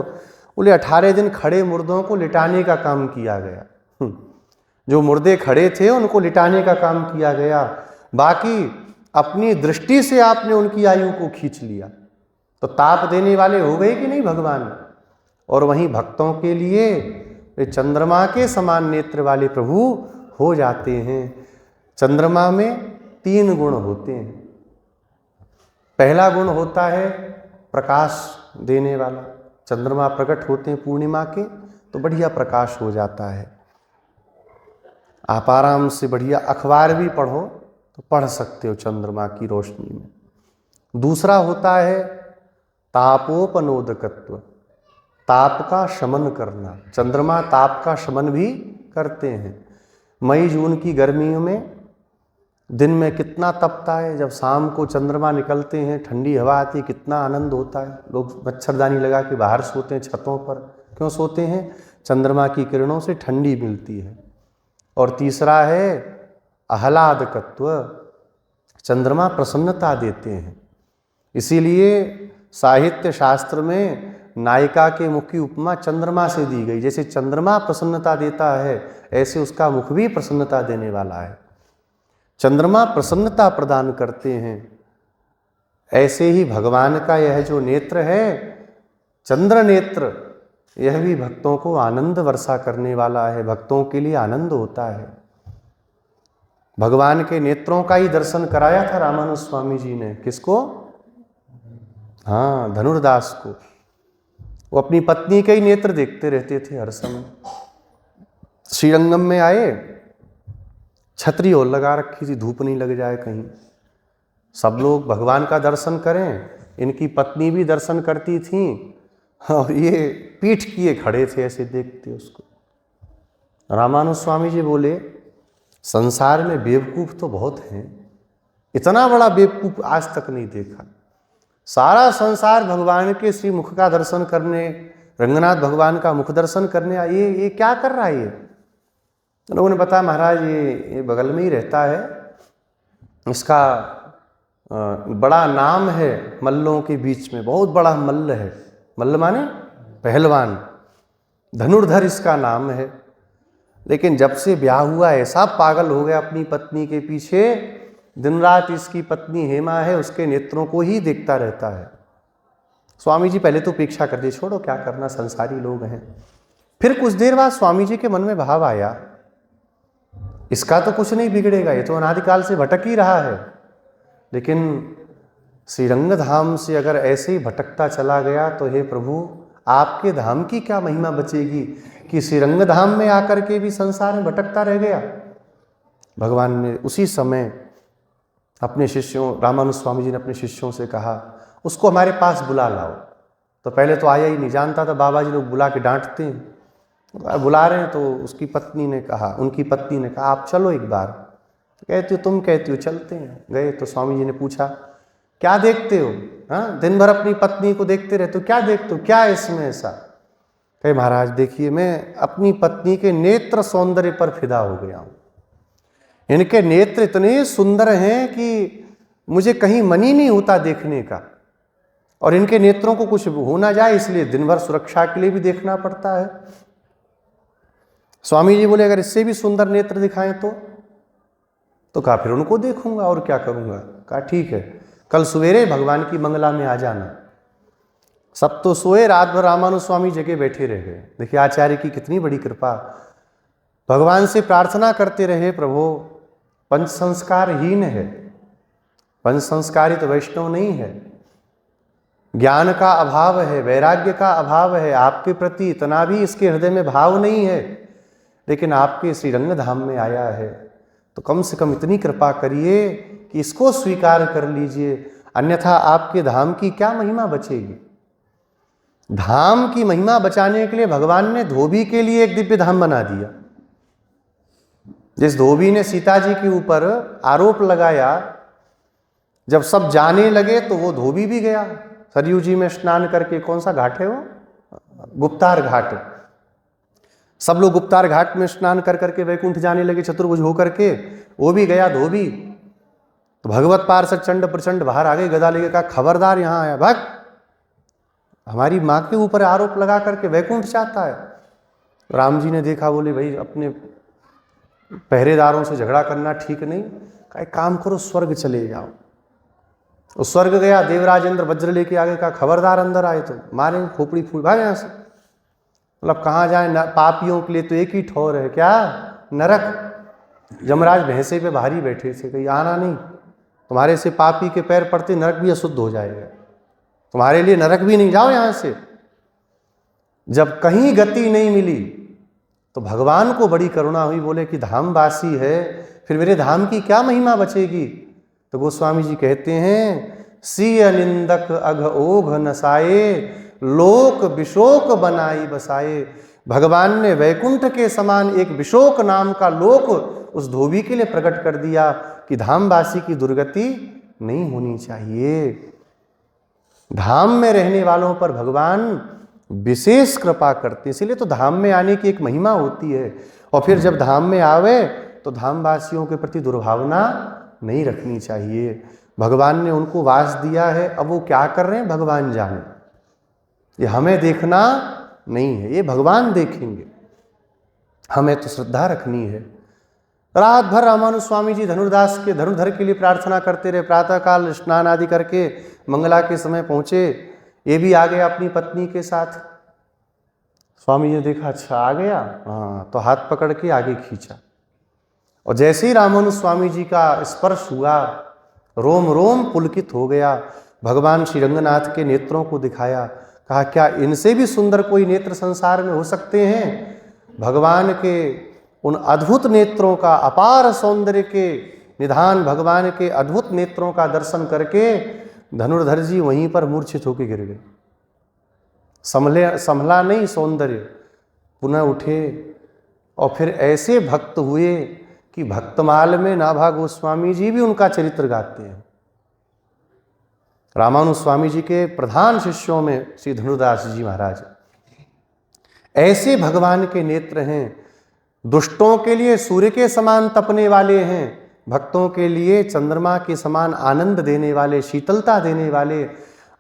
बोले 18 दिन खड़े मुर्दों को लिटाने का काम किया गया। जो मुर्दे खड़े थे उनको लिटाने का काम किया गया, बाकी अपनी दृष्टि से आपने उनकी आयु को खींच लिया। तो ताप देने वाले हो गए कि नहीं भगवान? और वहीं भक्तों के लिए वे चंद्रमा के समान नेत्र वाले प्रभु हो जाते हैं। चंद्रमा में 3 गुण होते हैं। पहला गुण होता है प्रकाश देने वाला। चंद्रमा प्रकट होते हैं पूर्णिमा के तो बढ़िया प्रकाश हो जाता है। आप आराम से बढ़िया अखबार भी पढ़ो तो पढ़ सकते हो चंद्रमा की रोशनी में। दूसरा होता है तापोपनोदकत्व, ताप का शमन करना। चंद्रमा ताप का शमन भी करते हैं। मई जून की गर्मियों में दिन में कितना तपता है, जब शाम को चंद्रमा निकलते हैं, ठंडी हवा आती है, कितना आनंद होता है। लोग मच्छरदानी लगा के बाहर सोते हैं छतों पर। क्यों सोते हैं? चंद्रमा की किरणों से ठंडी मिलती है। और तीसरा है आह्लादकत्व, चंद्रमा प्रसन्नता देते हैं। इसीलिए साहित्य शास्त्र में नायिका के मुख की उपमा चंद्रमा से दी गई। जैसे चंद्रमा प्रसन्नता देता है ऐसे उसका मुख भी प्रसन्नता देने वाला है। चंद्रमा प्रसन्नता प्रदान करते हैं। ऐसे ही भगवान का यह जो नेत्र है चंद्र नेत्र, यह भी भक्तों को आनंद वर्षा करने वाला है। भक्तों के लिए आनंद होता है। भगवान के नेत्रों का ही दर्शन कराया था रामानुज स्वामी जी ने। किसको? हाँ, धनुर्दास को। वो अपनी पत्नी के ही नेत्र देखते रहते थे हर समय। श्रीरंगम में आए, छतरी और लगा रखी थी, धूप नहीं लग जाए कहीं। सब लोग भगवान का दर्शन करें, इनकी पत्नी भी दर्शन करती थी और ये पीठ किए खड़े थे ऐसे देखते उसको। रामानुज स्वामी जी बोले संसार में बेवकूफ तो बहुत हैं, इतना बड़ा बेवकूफ आज तक नहीं देखा। सारा संसार भगवान के श्री मुख का दर्शन करने, रंगनाथ भगवान का मुख दर्शन करने, ये क्या कर रहा है? ये लोगों ने बताया महाराज ये बगल में ही रहता है, इसका बड़ा नाम है मल्लों के बीच में, बहुत बड़ा मल्ल है। मल्ल माने पहलवान, धनुर्धर इसका नाम है। लेकिन जब से ब्याह हुआ ऐसा पागल हो गया अपनी पत्नी के पीछे, दिन रात इसकी पत्नी हेमा है उसके नेत्रों को ही देखता रहता है। स्वामी जी पहले तो उपेक्षा कर दिए, छोड़ो क्या करना, संसारी लोग हैं। फिर कुछ देर बाद स्वामी जी के मन में भाव आया इसका तो कुछ नहीं बिगड़ेगा, ये तो अनादिकाल से भटक ही रहा है। लेकिन श्रीरंग धाम से अगर ऐसे ही भटकता चला गया तो हे प्रभु आपके धाम की क्या महिमा बचेगी कि श्रीरंग धाम में आकर के भी संसार में भटकता रह गया। भगवान ने उसी समय अपने शिष्यों, रामानुज स्वामी जी ने अपने शिष्यों से कहा उसको हमारे पास बुला लाओ। तो पहले तो आया ही नहीं, जानता था बाबा जी लोग बुला के डांटते हैं। बुला रहे हैं तो उसकी पत्नी ने कहा, उनकी पत्नी ने कहा आप चलो एक बार। तो कहती हो तुम कहती हो, चलते हैं। गए तो स्वामी जी ने पूछा क्या देखते हो? हाँ, दिन भर अपनी पत्नी को देखते रहते हो, क्या देखते हो, क्या है इसमें ऐसा? कहे महाराज देखिए मैं अपनी पत्नी के नेत्र सौंदर्य पर फिदा हो गया हूँ। इनके नेत्र इतने सुंदर हैं कि मुझे कहीं मन ही नहीं होता देखने का, और इनके नेत्रों को कुछ हो ना जाए इसलिए दिन भर सुरक्षा के लिए भी देखना पड़ता है। स्वामी जी बोले अगर इससे भी सुंदर नेत्र दिखाएं तो कहा फिर उनको देखूंगा और क्या करूंगा। कहा ठीक है, कल सवेरे भगवान की मंगला में आ जाना। सब तो सोए, रात भर रामानुज स्वामी जगह बैठे रह गए। देखिए आचार्य की कितनी बड़ी कृपा। भगवान से प्रार्थना करते रहे प्रभु पंच संस्कारहीन है, पंच संस्कारित वैष्णव नहीं है, ज्ञान का अभाव है, वैराग्य का अभाव है, आपके प्रति इतना भी इसके हृदय में भाव नहीं है, लेकिन आपके श्रीरंग धाम में आया है तो कम से कम इतनी कृपा करिए कि इसको स्वीकार कर लीजिए, अन्यथा आपके धाम की क्या महिमा बचेगी। धाम की महिमा बचाने के लिए भगवान ने धोबी के लिए एक दिव्य धाम बना दिया। जिस धोबी ने सीता जी के ऊपर आरोप लगाया, जब सब जाने लगे तो वो धोबी भी गया सरयू जी में स्नान करके। कौन सा घाट है वो? गुप्तार घाट। सब लोग गुप्तार घाट में स्नान कर करके वैकुंठ जाने लगे चतुर्भुज होकर के, वो भी गया धोबी। तो भगवत पार्षद चंड प्रचंड बाहर आ गए, गदा लेके कहा खबरदार यहां आया, भाग, हमारी माँ के ऊपर आरोप लगा करके वैकुंठ चाहता है। राम जी ने देखा, बोले भाई अपने पहरेदारों से झगड़ा करना ठीक नहीं, कहा एक काम करो स्वर्ग चले जाओ। वो स्वर्ग गया, देवराज इंद्र वज्र लेके आगे, कहा खबरदार अंदर आए तो मारेंगे, खोपड़ी फूल, भाग यहाँ से। मतलब कहाँ जाए, पापियों के लिए तो एक ही ठौर है, क्या? नरक। यमराज भैंसे पे भारी बैठे थे, कहीं आना नहीं, तुम्हारे से पापी के पैर पड़ते नरक भी अशुद्ध हो जाएगा, तुम्हारे लिए नरक भी नहीं, जाओ यहाँ से। जब कहीं गति नहीं मिली तो भगवान को बड़ी करुणा हुई, बोले कि धामवासी है, फिर मेरे धाम की क्या महिमा बचेगी? तो गोस्वामी जी कहते हैं, सीय निंदक अघ ओघ नसाए, लोक विशोक बनाई बसाए। भगवान ने वैकुंठ के समान एक विशोक नाम का लोक उस धोबी के लिए प्रकट कर दिया कि धामवासी की दुर्गति नहीं होनी चाहिए। धाम में रहने वालों पर भगवान विशेष कृपा करते, इसीलिए तो धाम में आने की एक महिमा होती है। और फिर जब धाम में आवे तो धामवासियों के प्रति दुर्भावना नहीं रखनी चाहिए। भगवान ने उनको वास दिया है, अब वो क्या कर रहे हैं भगवान जाने, ये हमें देखना नहीं है, ये भगवान देखेंगे। हमें तो श्रद्धा रखनी है। रात भर रामानुज स्वामी जी धनुर्दास के धनुर्धर के लिए प्रार्थना करते रहे। प्रातःकाल स्नान आदि करके मंगला के समय पहुंचे, ये भी आ गया अपनी पत्नी के साथ। स्वामी जी ने देखा अच्छा आ गया, हाँ, तो हाथ पकड़ के आगे खींचा। और जैसे ही रामानुज स्वामी जी का स्पर्श हुआ, रोम रोम पुलकित हो गया। भगवान श्री रंगनाथ के नेत्रों को दिखाया, कहा क्या इनसे भी सुंदर कोई नेत्र संसार में हो सकते हैं? भगवान के उन अद्भुत नेत्रों का, अपार सौंदर्य के निधान भगवान के अद्भुत नेत्रों का दर्शन करके धनुर्धर जी वहीं पर मूर्छित होकर गिर गए। संभला नहीं सौंदर्य, पुनः उठे और फिर ऐसे भक्त हुए कि भक्तमाल में नाभा गोस्वामी जी भी उनका चरित्र गाते हैं। रामानुज स्वामी जी के प्रधान शिष्यों में श्री धनुर्दास जी महाराज। ऐसे भगवान के नेत्र हैं, दुष्टों के लिए सूर्य के समान तपने वाले हैं, भक्तों के लिए चंद्रमा के समान आनंद देने वाले, शीतलता देने वाले।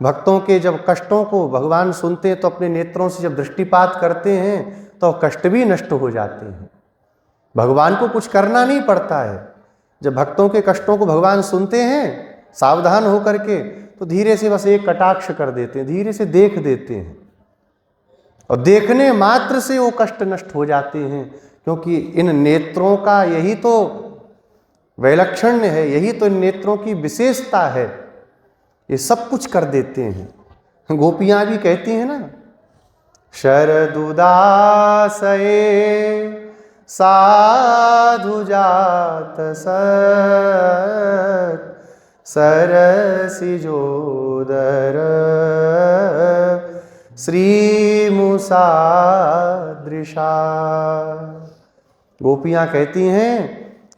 भक्तों के जब कष्टों को भगवान सुनते हैं तो अपने नेत्रों से जब दृष्टिपात करते हैं तो कष्ट भी नष्ट हो जाते हैं। भगवान को कुछ करना नहीं पड़ता है। जब भक्तों के कष्टों को भगवान सुनते हैं सावधान होकर के, तो धीरे से बस एक कटाक्ष कर देते हैं, धीरे से देख देते हैं, और देखने मात्र से वो कष्ट नष्ट हो जाते हैं। क्योंकि इन नेत्रों का यही तो वैलक्षण्य है, यही तो इन नेत्रों की विशेषता है, ये सब कुछ कर देते हैं। गोपियां भी कहती हैं ना, शरदुदासये साधु जात सत सरसिजोदर श्री मुसादृशा। गोपियां कहती हैं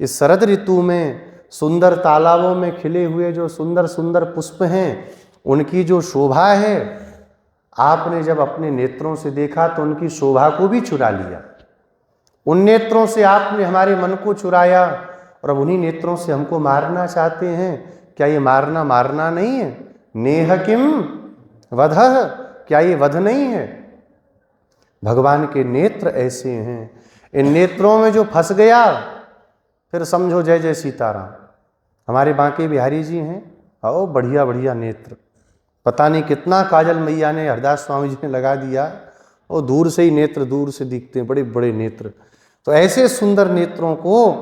इस शरद ऋतु में सुंदर तालाबों में खिले हुए जो सुंदर सुंदर पुष्प हैं, उनकी जो शोभा है, आपने जब अपने नेत्रों से देखा तो उनकी शोभा को भी चुरा लिया। उन नेत्रों से आपने हमारे मन को चुराया और अब उन्हीं नेत्रों से हमको मारना चाहते हैं। क्या ये मारना नहीं है? नेह किम वधः, क्या ये वध नहीं है? भगवान के नेत्र ऐसे हैं, इन नेत्रों में जो फंस गया फिर समझो जय जय सीताराम। हमारे बांके बिहारी जी हैं, आओ बढ़िया बढ़िया नेत्र, पता नहीं कितना काजल मैया ने हरदास स्वामी जी ने लगा दिया, और दूर से ही नेत्र दूर से दिखते हैं, बड़े बड़े नेत्र। तो ऐसे सुंदर नेत्रों को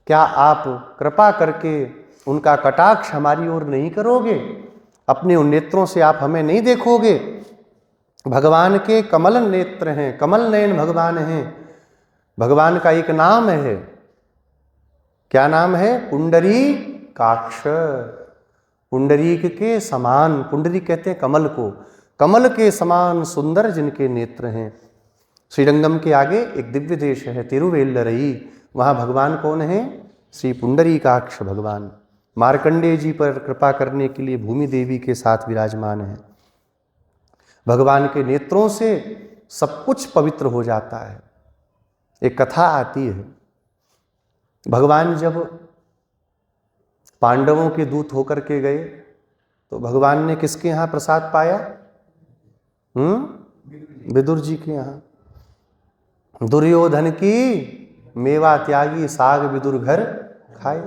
क्या आप कृपा करके उनका कटाक्ष हमारी ओर नहीं करोगे? अपने उन नेत्रों से आप हमें नहीं देखोगे? भगवान के कमल नेत्र हैं, कमल नयन भगवान हैं। भगवान का एक नाम है, क्या नाम है? पुंडरीकाक्ष। पुंडरीक के समान, पुंडरीक कहते हैं कमल को, कमल के समान सुंदर जिनके नेत्र हैं। श्रीरंगम के आगे एक दिव्य देश है तिरुवेल्लरई, वहाँ भगवान कौन है? श्री पुंडरीकाक्ष भगवान मार्कंडेय जी पर कृपा करने के लिए भूमि देवी के साथ विराजमान है। भगवान के नेत्रों से सब कुछ पवित्र हो जाता है। एक कथा आती है, भगवान जब पांडवों के दूत होकर के गए तो भगवान ने किसके यहाँ प्रसाद पाया? विदुर जी के यहाँ। दुर्योधन की मेवा त्यागी साग विदुर घर खाए।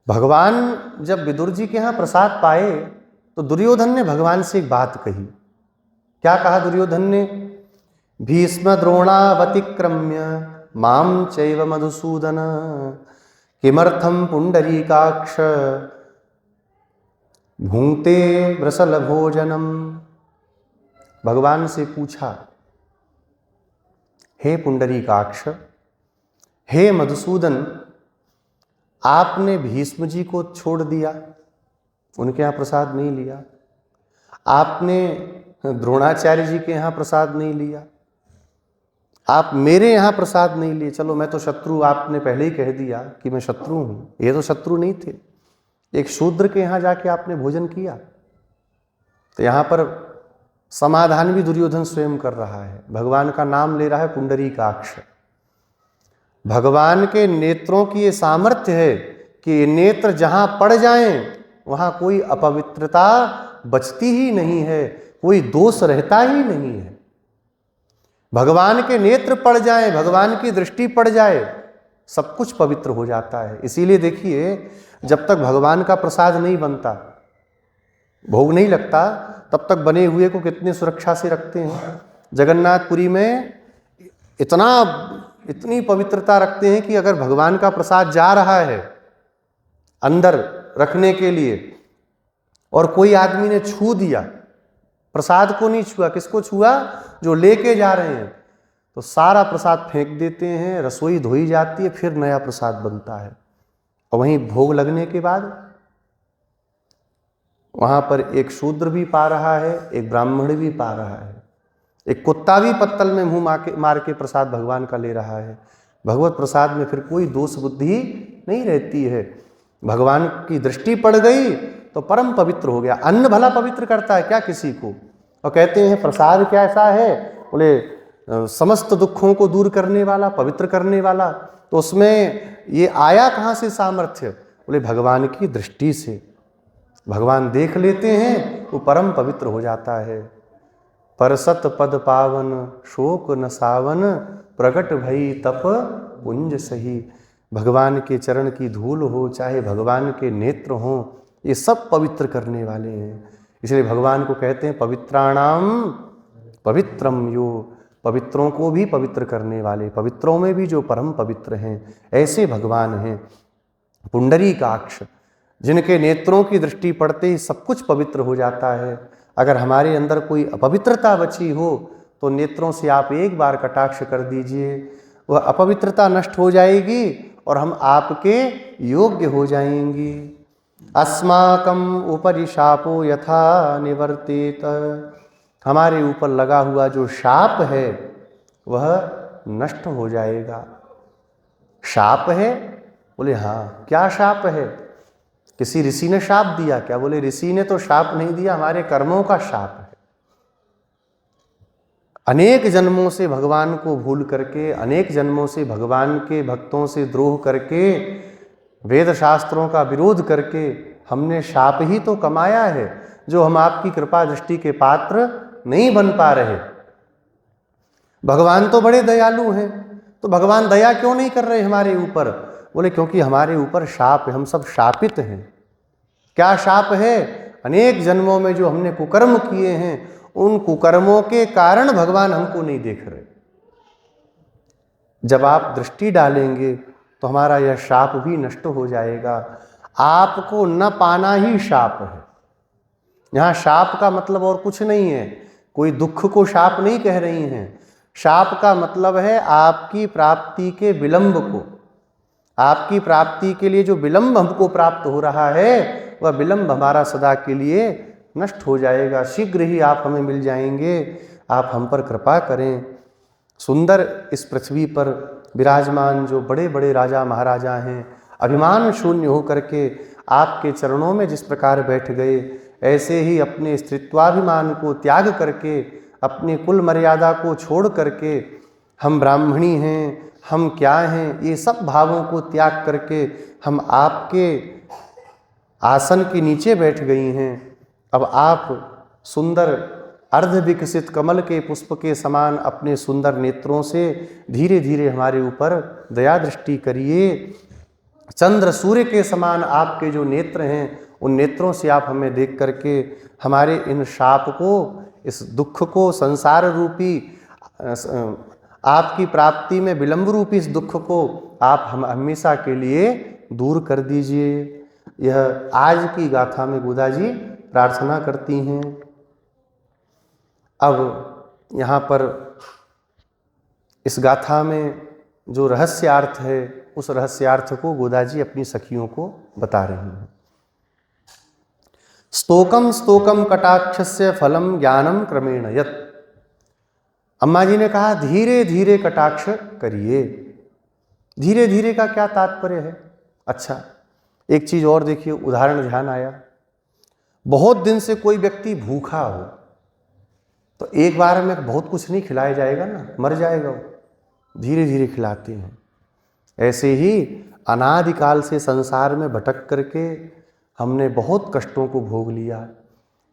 भगवान जब विदुर जी के यहाँ प्रसाद पाए तो दुर्योधन ने भगवान से एक बात कही। क्या कहा दुर्योधन ने? भीष्म द्रोणावतिक्रम्य माम चैव मधुसूदन किमर्थम पुंडरीकाक्ष भूंगते वृषल भोजनम। भगवान से पूछा, हे पुंडरीकाक्ष, हे मधुसूदन, आपने भीष्म जी को छोड़ दिया, उनके यहाँ प्रसाद नहीं लिया। आपने द्रोणाचार्य जी के यहाँ प्रसाद नहीं लिया। आप मेरे यहाँ प्रसाद नहीं लिए। चलो मैं तो शत्रु, आपने पहले ही कह दिया कि मैं शत्रु हूँ। ये तो शत्रु नहीं थे। एक शूद्र के यहाँ जाके आपने भोजन किया। तो यहाँ पर समाधान भी दुर्योधन स्वयं कर रहा है। भगवान का नाम ले रहा है पुंडरीकाक्ष। भगवान के नेत्रों की ये सामर्थ्य है कि ये नेत्र जहां पड़ जाएं वहां कोई अपवित्रता बचती ही नहीं है, कोई दोष रहता ही नहीं है। भगवान के नेत्र पड़ जाएं, भगवान की दृष्टि पड़ जाए, सब कुछ पवित्र हो जाता है। इसीलिए देखिए, जब तक भगवान का प्रसाद नहीं बनता, भोग नहीं लगता, तब तक बने हुए को कितनी सुरक्षा से रखते हैं। जगन्नाथपुरी में इतनी पवित्रता रखते हैं कि अगर भगवान का प्रसाद जा रहा है अंदर रखने के लिए और कोई आदमी ने छू दिया, प्रसाद को नहीं छुआ, किसको छुआ? जो लेके जा रहे हैं, तो सारा प्रसाद फेंक देते हैं, रसोई धोई जाती है, फिर नया प्रसाद बनता है। और वहीं भोग लगने के बाद वहां पर एक शूद्र भी पा रहा है, एक ब्राह्मण भी पा रहा है, एक कुत्ता भी पत्तल में मुंह मार के प्रसाद भगवान का ले रहा है। भगवत प्रसाद में फिर कोई दोष बुद्धि नहीं रहती है। भगवान की दृष्टि पड़ गई तो परम पवित्र हो गया। अन्न भला पवित्र करता है क्या किसी को? और कहते हैं प्रसाद क्या ऐसा है? बोले समस्त दुखों को दूर करने वाला, पवित्र करने वाला। तो उसमें ये आया कहाँ से सामर्थ्य? बोले भगवान की दृष्टि से। भगवान देख लेते हैं, वो परम पवित्र हो जाता है। परसत पद पावन शोक न सावन प्रकट भई तप पुंज सही। भगवान के चरण की धूल हो, चाहे भगवान के नेत्र हो, ये सब पवित्र करने वाले हैं। इसलिए भगवान को कहते हैं पवित्राणाम पवित्रम यो। पवित्रों को भी पवित्र करने वाले, पवित्रों में भी जो परम पवित्र हैं, ऐसे भगवान हैं पुंडरीकाक्ष, जिनके नेत्रों की दृष्टि पड़ते ही सब कुछ पवित्र हो जाता है। अगर हमारे अंदर कोई अपवित्रता बची हो तो नेत्रों से आप एक बार कटाक्ष कर दीजिए, वह अपवित्रता नष्ट हो जाएगी और हम आपके योग्य हो जाएंगी। अस्माकम उपरि शापो यथा निवर्तेत। हमारे ऊपर लगा हुआ जो शाप है वह नष्ट हो जाएगा। शाप है? बोले हाँ। क्या शाप है? किसी ऋषि ने शाप दिया क्या? बोले ऋषि ने तो शाप नहीं दिया, हमारे कर्मों का शाप है। अनेक जन्मों से भगवान को भूल करके, अनेक जन्मों से भगवान के भक्तों से द्रोह करके, वेद शास्त्रों का विरोध करके हमने शाप ही तो कमाया है, जो हम आपकी कृपा दृष्टि के पात्र नहीं बन पा रहे। भगवान तो बड़े दयालु हैं, तो भगवान दया क्यों नहीं कर रहे हमारे ऊपर? बोले क्योंकि हमारे ऊपर शाप है, हम सब शापित हैं। क्या शाप है? अनेक जन्मों में जो हमने कुकर्म किए हैं, उन कुकर्मों के कारण भगवान हमको नहीं देख रहे। जब आप दृष्टि डालेंगे तो हमारा यह शाप भी नष्ट हो जाएगा। आपको न पाना ही शाप है। यहाँ शाप का मतलब और कुछ नहीं है, कोई दुख को शाप नहीं कह रही हैं। शाप का मतलब है आपकी प्राप्ति के विलंब को। आपकी प्राप्ति के लिए जो विलंब हमको प्राप्त हो रहा है, वह विलंब हमारा सदा के लिए नष्ट हो जाएगा। शीघ्र ही आप हमें मिल जाएंगे। आप हम पर कृपा करें। सुंदर इस पृथ्वी पर विराजमान जो बड़े बड़े राजा महाराजा हैं, अभिमान शून्य हो करके आपके चरणों में जिस प्रकार बैठ गए, ऐसे ही अपने स्त्रीत्वाभिमान को त्याग करके, अपने कुल मर्यादा को छोड़ करके, हम ब्राह्मणी हैं, हम क्या हैं, ये सब भावों को त्याग करके हम आपके आसन के नीचे बैठ गई हैं। अब आप सुंदर अर्ध विकसित कमल के पुष्प के समान अपने सुंदर नेत्रों से धीरे धीरे हमारे ऊपर दया दृष्टि करिए। चंद्र सूर्य के समान आपके जो नेत्र हैं, उन नेत्रों से आप हमें देख करके हमारे इन शाप को, इस दुख को, संसार रूपी आपकी प्राप्ति में विलंब रूपी इस दुख को आप हम हमेशा के लिए दूर कर दीजिए। यह आज की गाथा में गोदा जी प्रार्थना करती हैं। अब यहाँ पर इस गाथा में जो रहस्यार्थ है, उस रहस्यार्थ को गोदा जी अपनी सखियों को बता रही हैं। स्तोकम स्तोकम कटाक्षस्य फलम ज्ञानम क्रमेण यत्। अम्मा जी ने कहा धीरे धीरे कटाक्ष करिए। धीरे धीरे का क्या तात्पर्य है? अच्छा, एक चीज और देखिए, उदाहरण ध्यान आया। बहुत दिन से कोई व्यक्ति भूखा हो तो एक बार में बहुत कुछ नहीं खिलाया जाएगा ना, मर जाएगा वो। धीरे धीरे खिलाते हैं। ऐसे ही अनादिकाल से संसार में भटक करके हमने बहुत कष्टों को भोग लिया।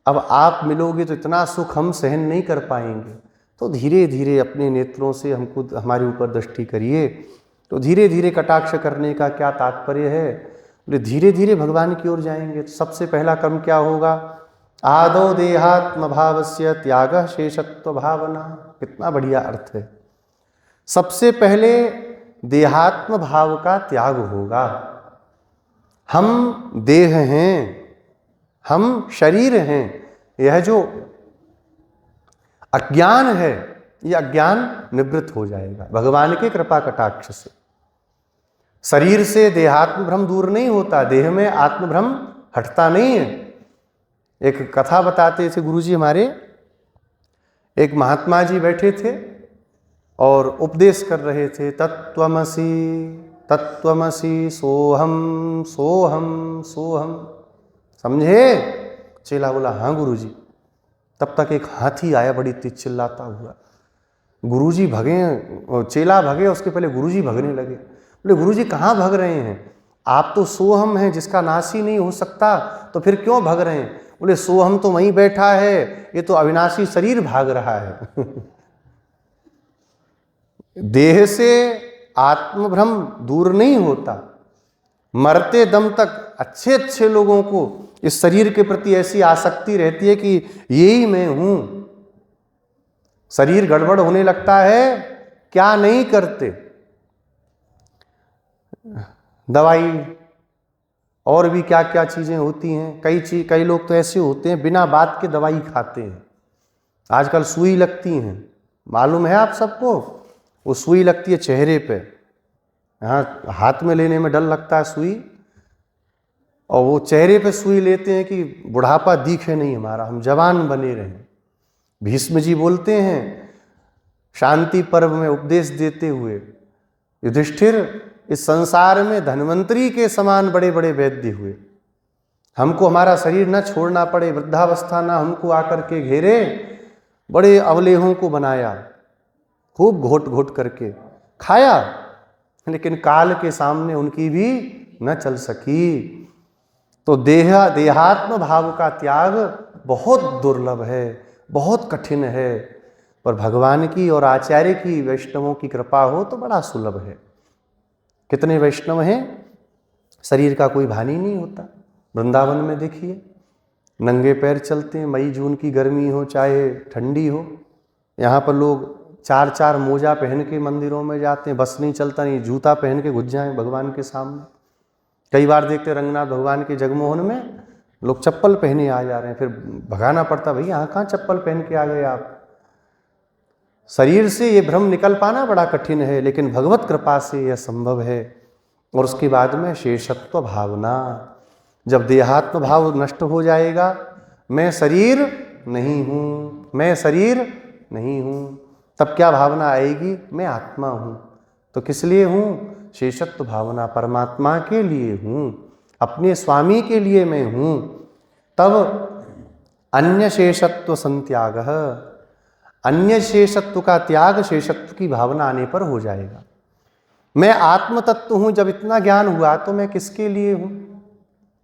अब आप मिलोगे तो इतना सुख हम सहन नहीं कर पाएंगे, तो धीरे धीरे अपने नेत्रों से हमको, हमारे ऊपर दृष्टि करिए। तो धीरे धीरे कटाक्ष करने का क्या तात्पर्य है? बोले धीरे धीरे भगवान की ओर जाएंगे तो सबसे पहला कर्म क्या होगा? आदौ देहात्म भावस्य त्यागः शेषत्व भावना। कितना बढ़िया अर्थ है। सबसे पहले देहात्म भाव का त्याग होगा। हम देह हैं, हम शरीर हैं। यह जो अज्ञान है, यह अज्ञान निवृत्त हो जाएगा भगवान के कृपा कटाक्ष से। शरीर से देहात्म भ्रम दूर नहीं होता, देह में आत्म भ्रम हटता नहीं है। एक कथा बताते थे गुरुजी हमारे, एक महात्मा जी बैठे थे और उपदेश कर रहे थे, तत्त्वमसि तत्त्वमसि सोहम सोहम सोहम। समझे? चेला बोला हाँ गुरुजी। तब तक एक हाथी आया बड़ी तेज चिल्लाता हुआ। गुरुजी भगे, चेला भगे, उसके पहले गुरुजी भगने लगे। बोले गुरुजी कहाँ भग रहे हैं? आप तो सोहम हैं जिसका नाश ही नहीं हो सकता, तो फिर क्यों भग रहे हैं? बोले सोहम तो वहीं बैठा है, ये तो अविनाशी शरीर भाग रहा है। देह से आत्मभ्रम दूर नहीं होता। मरते दम तक अच्छे अच्छे लोगों को इस शरीर के प्रति ऐसी आसक्ति रहती है कि यही मैं हूं। शरीर गड़बड़ होने लगता है, क्या नहीं करते, दवाई और भी क्या क्या चीजें होती हैं। कई लोग तो ऐसे होते हैं बिना बात के दवाई खाते हैं। आजकल सुई लगती हैं, मालूम है आप सबको? वो सुई लगती है चेहरे पे, यहाँ हाथ में लेने में डर लगता है सुई, और वो चेहरे पे सुई लेते हैं कि बुढ़ापा दिखे नहीं हमारा, हम जवान बने रहें। भीष्म जी बोलते हैं शांति पर्व में उपदेश देते हुए, युधिष्ठिर इस संसार में धन्वंतरी के समान बड़े बड़े वैद्य हुए, हमको हमारा शरीर न छोड़ना पड़े, वृद्धावस्था ना हमको आकर के घेरे, बड़े अवलेहों को बनाया, खूब घोट घोट करके खाया, लेकिन काल के सामने उनकी भी न चल सकी। तो देहात्म भाव का त्याग बहुत दुर्लभ है, बहुत कठिन है, पर भगवान की और आचार्य की, वैष्णवों की कृपा हो तो बड़ा सुलभ है। कितने वैष्णव हैं, शरीर का कोई भानी नहीं होता। वृंदावन में देखिए नंगे पैर चलते हैं, मई जून की गर्मी हो चाहे ठंडी हो। यहाँ पर लोग चार चार मोजा पहन के मंदिरों में जाते हैं, बस नहीं चलता, नहीं जूता पहन के घुस जाएं भगवान के सामने। कई बार देखते रंगनाथ भगवान के जगमोहन में लोग चप्पल पहने आ जा रहे हैं, फिर भगाना पड़ता, भैया यहाँ कहाँ चप्पल पहन के आ गए आप। शरीर से ये भ्रम निकल पाना बड़ा कठिन है, लेकिन भगवत कृपा से यह संभव है। और उसके बाद में शेषत्व भावना, जब देहात्म भाव नष्ट हो जाएगा, मैं शरीर नहीं हूँ, मैं शरीर नहीं हूँ, तब क्या भावना आएगी? मैं आत्मा हूँ। तो किस लिए हूँ? शेषत्व भावना, परमात्मा के लिए हूँ, अपने स्वामी के लिए मैं हूँ। तब अन्य शेषत्व संत्याग, अन्य शेषत्व का त्याग शेषत्व की भावना आने पर हो जाएगा। मैं आत्म तत्व हूँ, जब इतना ज्ञान हुआ तो मैं किसके लिए हूँ?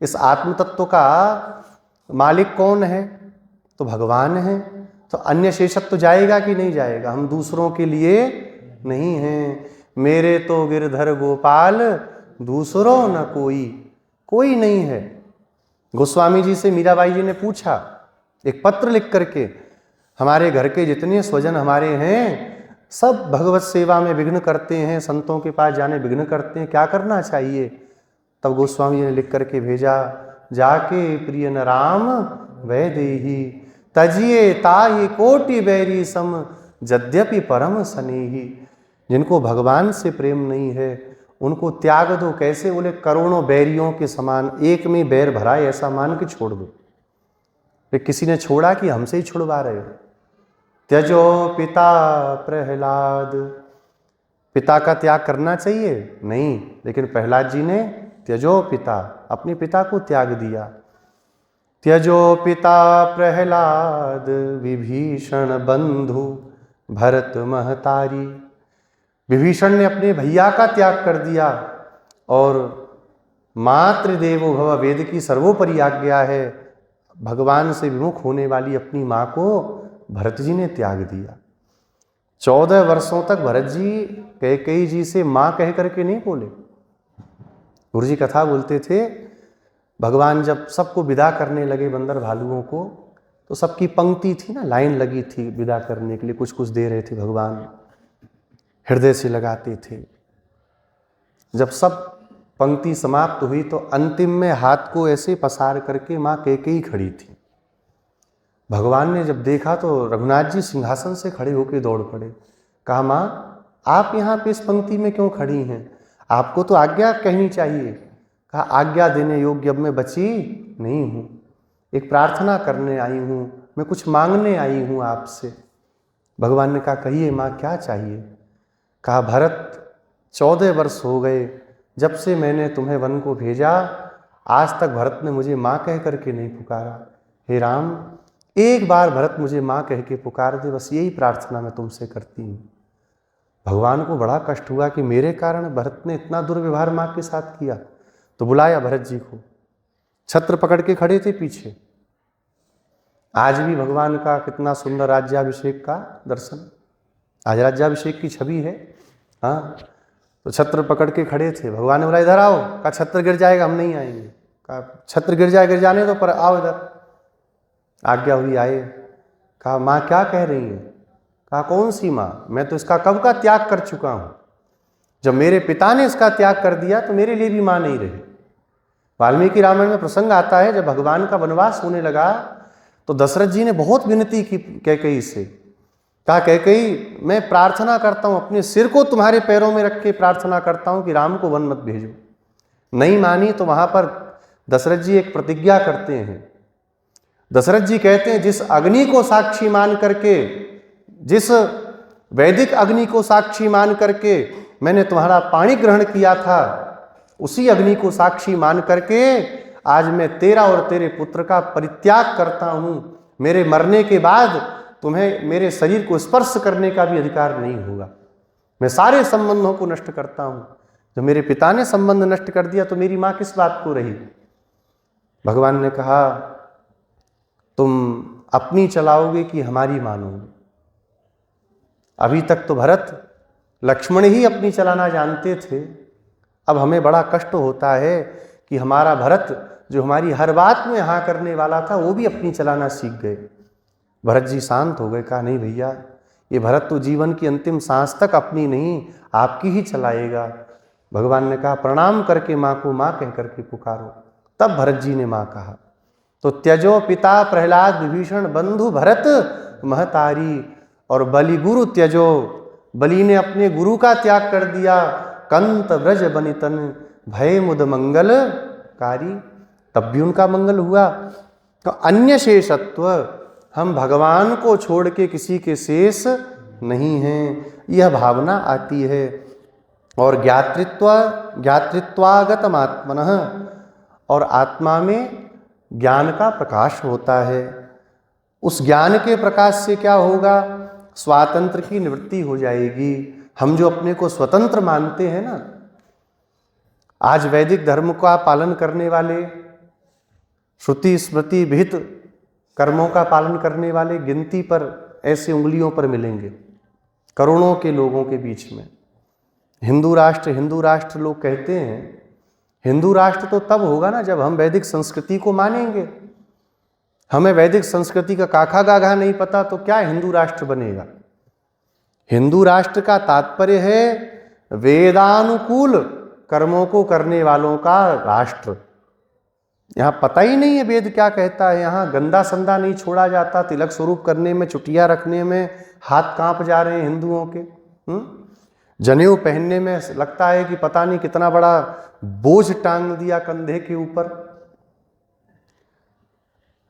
इस आत्म तत्व का मालिक कौन है? तो भगवान है। तो अन्य शेषत्व जाएगा कि नहीं जाएगा? हम दूसरों के लिए नहीं हैं। मेरे तो गिरधर गोपाल दूसरों न कोई, कोई नहीं है। गोस्वामी जी से मीराबाई जी ने पूछा एक पत्र लिख करके, हमारे घर के जितने स्वजन हमारे हैं सब भगवत सेवा में विघ्न करते हैं, संतों के पास जाने विघ्न करते हैं, क्या करना चाहिए? तब गोस्वामी जी ने लिख करके भेजा, जाके प्रिय न राम वै देही, तजिए ताहि कोटि बैरी सम, यद्यपि परम स्नेही। जिनको भगवान से प्रेम नहीं है उनको त्याग दो। कैसे? बोले करोड़ों बैरियों के समान, एक में बैर भरा है ऐसा मान के छोड़ दो। फिर किसी ने छोड़ा कि हमसे ही छुड़वा रहे हो? त्यजो पिता प्रहलाद, पिता का त्याग करना चाहिए? नहीं, लेकिन प्रहलाद जी ने त्यजो पिता, अपने पिता को त्याग दिया। त्यजो पिता प्रहलाद, विभीषण बंधु भरत महतारी। विभीषण ने अपने भैया का त्याग कर दिया और मातृदेवो भव, वेद की सर्वोपरि आज्ञा है, भगवान से विमुख होने वाली अपनी माँ को भरत जी ने त्याग दिया। 14 वर्षों तक भरत जी कैकेयी जी से माँ कह करके नहीं बोले। गुरु जी कथा बोलते थे, भगवान जब सबको विदा करने लगे बंदर भालुओं को, तो सबकी पंक्ति थी ना, लाइन लगी थी विदा करने के लिए, कुछ कुछ दे रहे थे भगवान, हृदय से लगाते थे। जब सब पंक्ति समाप्त हुई तो अंतिम में हाथ को ऐसे पसार करके माँ कैकेयी खड़ी थी। भगवान ने जब देखा तो रघुनाथ जी सिंहासन से खड़े होकर दौड़ पड़े। कहा, माँ आप यहाँ पे इस पंक्ति में क्यों खड़ी हैं? आपको तो आज्ञा कहनी चाहिए। कहा, आज्ञा देने योग्य अब मैं बची नहीं हूँ, एक प्रार्थना करने आई हूँ, मैं कुछ मांगने आई हूँ आपसे। भगवान ने कहा, कहिए माँ क्या चाहिए? कहा, भरत 14 वर्ष हो गए जब से मैंने तुम्हें वन को भेजा, आज तक भरत ने मुझे माँ कह करके नहीं पुकारा। हे राम, एक बार भरत मुझे माँ कह के पुकार दे, बस यही प्रार्थना मैं तुमसे करती हूँ। भगवान को बड़ा कष्ट हुआ कि मेरे कारण भरत ने इतना दुर्व्यवहार माँ के साथ किया। तो बुलाया भरत जी को, छत्र पकड़ के खड़े थे पीछे। आज भी भगवान का कितना सुंदर राज्याभिषेक का दर्शन, आज राज्याभिषेक की छवि है। हाँ, तो छत्र पकड़ के खड़े थे। भगवान ने बोला, इधर आओ। कहा, छत्र गिर जाएगा, हम नहीं आएंगे। कहा, छत्र गिर जाने दो, पर आओ इधर। आज्ञा हुई, आए। कहा, माँ क्या कह रही है? कहा, कौन सी माँ? मैं तो इसका कब का त्याग कर चुका हूँ। जब मेरे पिता ने इसका त्याग कर दिया तो मेरे लिए भी माँ नहीं रही। वाल्मीकि रामायण में प्रसंग आता है, जब भगवान का वनवास होने लगा तो दशरथ जी ने बहुत विनती की कैकेयी से। कहा, कैकेयी मैं प्रार्थना करता हूँ, अपने सिर को तुम्हारे पैरों में रख के प्रार्थना करता हूँ कि राम को वन मत भेजो। नहीं मानी तो वहां पर दशरथ जी एक प्रतिज्ञा करते हैं। दशरथ जी कहते हैं, जिस अग्नि को साक्षी मान करके, जिस वैदिक अग्नि को साक्षी मान करके मैंने तुम्हारा पाणी ग्रहण किया था, उसी अग्नि को साक्षी मान करके आज मैं तेरा और तेरे पुत्र का परित्याग करता हूं। मेरे मरने के बाद तुम्हें मेरे शरीर को स्पर्श करने का भी अधिकार नहीं होगा। मैं सारे संबंधों को नष्ट करता हूं। जब मेरे पिता ने संबंध नष्ट कर दिया तो मेरी मां किस बात को रही? भगवान ने कहा, तुम अपनी चलाओगे कि हमारी मानोगे? अभी तक तो भरत लक्ष्मण ही अपनी चलाना जानते थे, अब हमें बड़ा कष्ट होता है कि हमारा भरत जो हमारी हर बात में हाँ करने वाला था वो भी अपनी चलाना सीख गए। भरत जी शांत हो गए। कहा, नहीं भैया, ये भरत तो जीवन की अंतिम सांस तक अपनी नहीं आपकी ही चलाएगा। भगवान ने कहा, प्रणाम करके माँ को माँ कह करके पुकारो। तब भरत जी ने माँ कहा। तो त्यजो पिता प्रहलाद विभीषण बंधु भरत महतारी, और बलि गुरु त्यजो, बलि ने अपने गुरु का त्याग कर दिया। कंत ब्रज बनितन भय मुद मंगल कारी, तब भी उनका मंगल हुआ। तो अन्य शेषत्व, हम भगवान को छोड़ के किसी के शेष नहीं हैं, यह भावना आती है। और ज्ञातृत्वागतम आत्मनः, और आत्मा में ज्ञान का प्रकाश होता है। उस ज्ञान के प्रकाश से क्या होगा? स्वातंत्र की निवृत्ति हो जाएगी। हम जो अपने को स्वतंत्र मानते हैं ना, आज वैदिक धर्म का पालन करने वाले, श्रुति स्मृति विहित कर्मों का पालन करने वाले गिनती पर, ऐसे उंगलियों पर मिलेंगे, करोड़ों के लोगों के बीच में। हिंदू राष्ट्र लोग कहते हैं। हिंदू राष्ट्र तो तब होगा ना जब हम वैदिक संस्कृति को मानेंगे। हमें वैदिक संस्कृति का काखा गाघा नहीं पता तो क्या हिंदू राष्ट्र बनेगा? हिंदू राष्ट्र का तात्पर्य है वेदानुकूल कर्मों को करने वालों का राष्ट्र। यहाँ पता ही नहीं है वेद क्या कहता है। यहाँ गंदा संदा नहीं छोड़ा जाता। तिलक स्वरूप करने में, चुटिया रखने में हाथ कांप जा रहे हैं हिंदुओं के। जनेऊ पहनने में लगता है कि पता नहीं कितना बड़ा बोझ टांग दिया कंधे के ऊपर।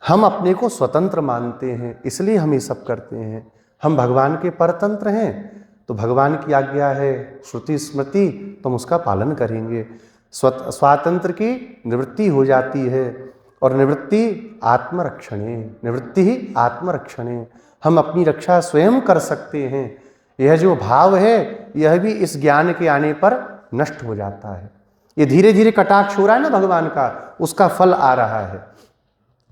हम अपने को स्वतंत्र मानते हैं, इसलिए हम ये सब करते हैं। हम भगवान के परतंत्र हैं, तो भगवान की आज्ञा है श्रुति स्मृति, तो हम उसका पालन करेंगे। स्वातंत्र की निवृत्ति हो जाती है, और निवृत्ति आत्मरक्षणे, निवृत्ति ही आत्मरक्षणे। हम अपनी रक्षा स्वयं कर सकते हैं। यह जो भाव है, यह भी इस ज्ञान के आने पर नष्ट हो जाता है। ये धीरे धीरे कटाक्ष हो रहा है ना भगवान का, उसका फल आ रहा है।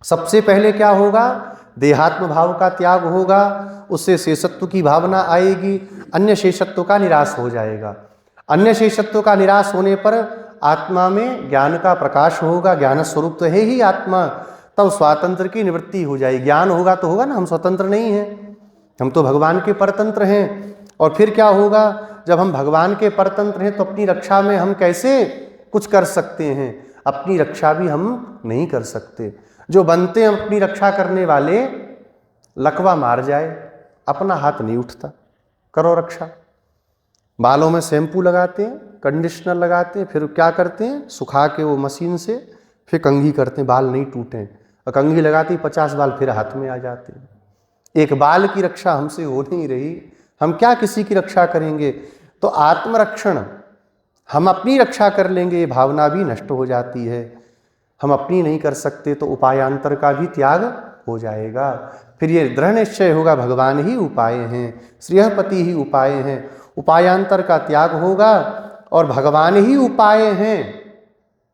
सबसे पहले क्या होगा? देहात्म भाव का त्याग होगा, उससे शेषत्व की भावना आएगी, अन्य शेषत्व का निराश हो जाएगा। अन्य शेषत्व का निराश होने पर आत्मा में ज्ञान का प्रकाश होगा। ज्ञान स्वरूप तो है ही आत्मा, तब स्वातंत्र की निवृत्ति हो जाएगी। ज्ञान होगा तो होगा ना, हम स्वतंत्र नहीं हैं, हम तो भगवान के परतंत्र हैं। और फिर क्या होगा? जब हम भगवान के परतंत्र हैं तो अपनी रक्षा में हम कैसे कुछ कर सकते हैं? अपनी रक्षा भी हम नहीं कर सकते। जो बनते हैं अपनी रक्षा करने वाले, लकवा मार जाए अपना हाथ नहीं उठता। करो रक्षा। बालों में शैम्पू लगाते हैं, कंडीशनर लगाते हैं, फिर क्या करते हैं? सुखा के वो मशीन से फिर कंघी करते हैं, बाल नहीं टूटें। और कंघी लगाती 50 बाल फिर हाथ में आ जाते हैं। एक बाल की रक्षा हमसे हो नहीं रही, हम क्या किसी की रक्षा करेंगे? तो आत्मरक्षण, हम अपनी रक्षा कर लेंगे, ये भावना भी नष्ट हो जाती है। हम अपनी नहीं कर सकते तो उपायांतर का भी त्याग हो जाएगा। फिर ये दृढ़ निश्चय होगा भगवान ही उपाय हैं, श्रेयःपति ही उपाय हैं। उपायांतर का त्याग होगा और भगवान ही उपाय हैं,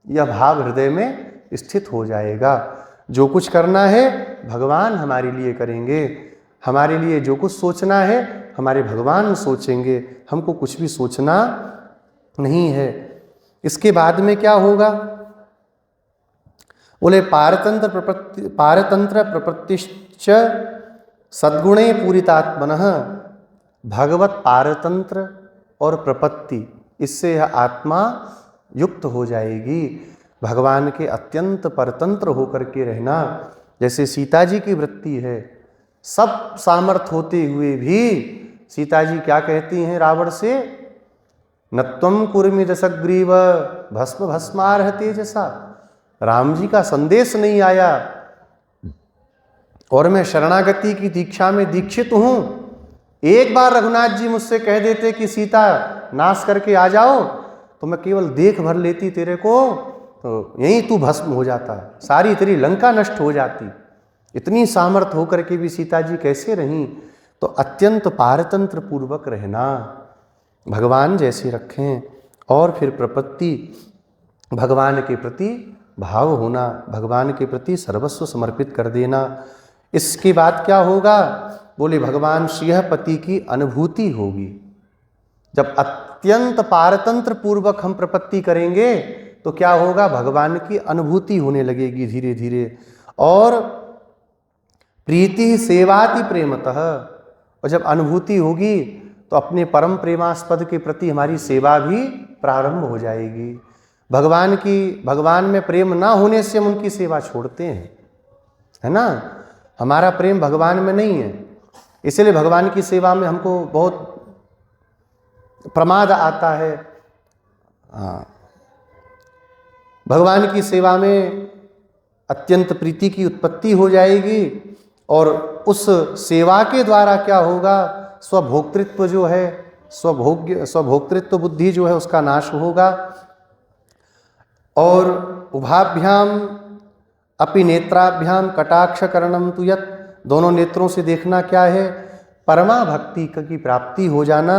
यह भाव हृदय में स्थित हो जाएगा। जो कुछ करना है भगवान हमारे लिए करेंगे, हमारे लिए जो कुछ सोचना है हमारे भगवान सोचेंगे, हमको कुछ भी सोचना नहीं है। इसके बाद में क्या होगा? बोले पारतंत्र प्रपत्तिश्च सद्गुणे पूरितात्मनः। भगवत पारतंत्र और प्रपत्ति, इससे यह आत्मा युक्त हो जाएगी। भगवान के अत्यंत परतंत्र होकर के रहना। जैसे सीता जी की वृत्ति है, सब सामर्थ होते हुए भी सीता जी क्या कहती हैं रावण से? नत्वं कुर्मि दशग्रीव भस्म भस्मार्ह तेजसा। राम जी का संदेश नहीं आया और मैं शरणागति की दीक्षा में दीक्षित हूं। एक बार रघुनाथ जी मुझसे कह देते कि सीता नाश करके आ जाओ, तो मैं केवल देख भर लेती तेरे को, तो यहीं तू भस्म हो जाता, सारी तेरी लंका नष्ट हो जाती। इतनी सामर्थ होकर के भी सीता जी कैसे रहीं? तो अत्यंत पारतंत्र पूर्वक रहना, भगवान जैसे रखें। और फिर प्रपत्ति, भगवान के प्रति भाव होना, भगवान के प्रति सर्वस्व समर्पित कर देना। इसके बाद क्या होगा? बोले भगवान श्रेयःपति की अनुभूति होगी। जब अत्यंत पारतंत्र पूर्वक हम प्रपत्ति करेंगे तो क्या होगा? भगवान की अनुभूति होने लगेगी धीरे धीरे। और प्रीति सेवाति प्रेमतः, और जब अनुभूति होगी तो अपने परम प्रेमास्पद के प्रति हमारी सेवा भी प्रारंभ हो जाएगी। भगवान में प्रेम ना होने से हम उनकी सेवा छोड़ते हैं, है ना? हमारा प्रेम भगवान में नहीं है, इसलिए भगवान की सेवा में हमको बहुत प्रमाद आता है। हाँ, भगवान की सेवा में अत्यंत प्रीति की उत्पत्ति हो जाएगी और उस सेवा के द्वारा क्या होगा? स्वभोक्तृत्व जो है स्वभोक्तृत्व बुद्धि जो है उसका नाश होगा। और उभाभ्याम अपि नेत्राभ्याम कटाक्षकरणम तु यत्, दोनों नेत्रों से देखना क्या है, परमा भक्ति की प्राप्ति हो जाना,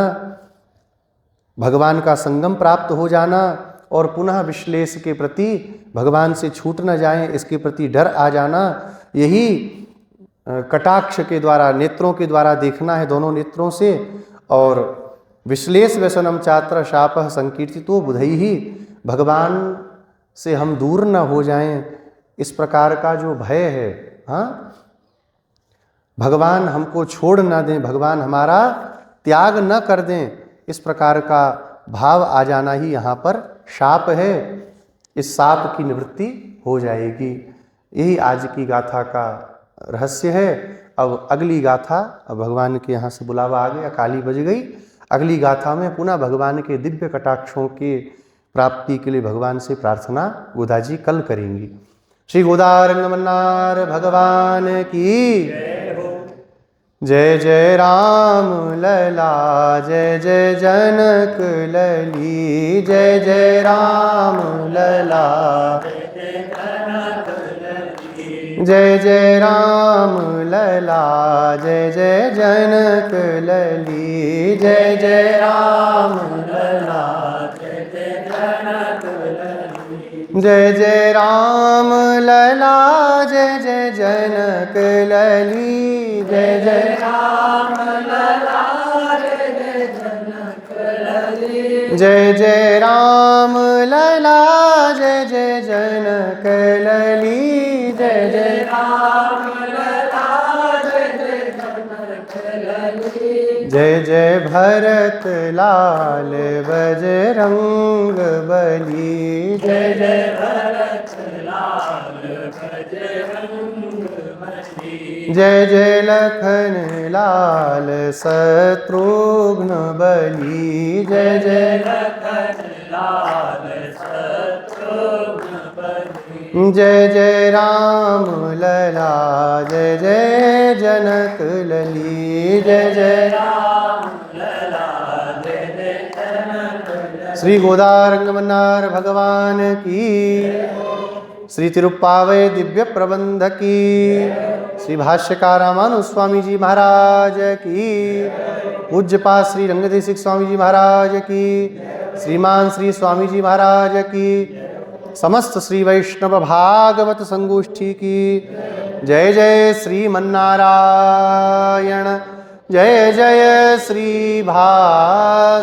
भगवान का संगम प्राप्त हो जाना, और पुनः विश्लेष के प्रति भगवान से छूट न जाएं इसके प्रति डर आ जाना। यही कटाक्ष के द्वारा, नेत्रों के द्वारा देखना है, दोनों नेत्रों से। और विश्लेष व्यसनम चात्र शापः संकीर्तितो बुधैहि, भगवान से हम दूर न हो जाएं, इस प्रकार का जो भय है, हाँ, भगवान हमको छोड़ ना दें, भगवान हमारा त्याग न कर दें, इस प्रकार का भाव आ जाना ही यहाँ पर शाप है। इस शाप की निवृत्ति हो जाएगी। यही आज की गाथा का रहस्य है। अब अगली गाथा, अब भगवान के यहाँ से बुलावा आ गया, काली बज गई। अगली गाथा में पुनः भगवान के दिव्य कटाक्षों के प्राप्ति के लिए भगवान से प्रार्थना गोदा जी कल करेंगी। श्री गोदारंगमन्नार भगवान की जय जय राम लला, जय जय जनक लली, जय जय राम लला, जय जय राम लला, जय जय जनक लली, जय जय राम लला, जय जय राम लला, जय जय जनक लली, जय जय राम लला, जय जय जनक लली, जय जय राम लला, जय जय जनक लली, जय जय राम लला, जय जय जनक लली, जय जय भरत लाल बजरंग बली, जय जय भरत लाल बजरंग बली, जय जय लखन लाल शत्रुघ्न बली, जय जय लखन लाल शत्रुघ्न बली, जय जय राम लला, जय जय जनक लली, जय जय राम लला, जय जय जनक लली। श्री गोदारंगमन्नार भगवान की, श्री तिरुप्पावय दिव्य प्रबंध की, श्री भाष्यकार रामानुज स्वामी जी महाराज की, पूज्यपाद श्री रंगदेशिक स्वामी जी महाराज की, श्रीमान श्री स्वामी जी महाराज की, समस्त श्री वैष्णव भागवत संगोष्ठी की जय जय श्रीमन्नारायण, जय जय श्री भाष्यकार।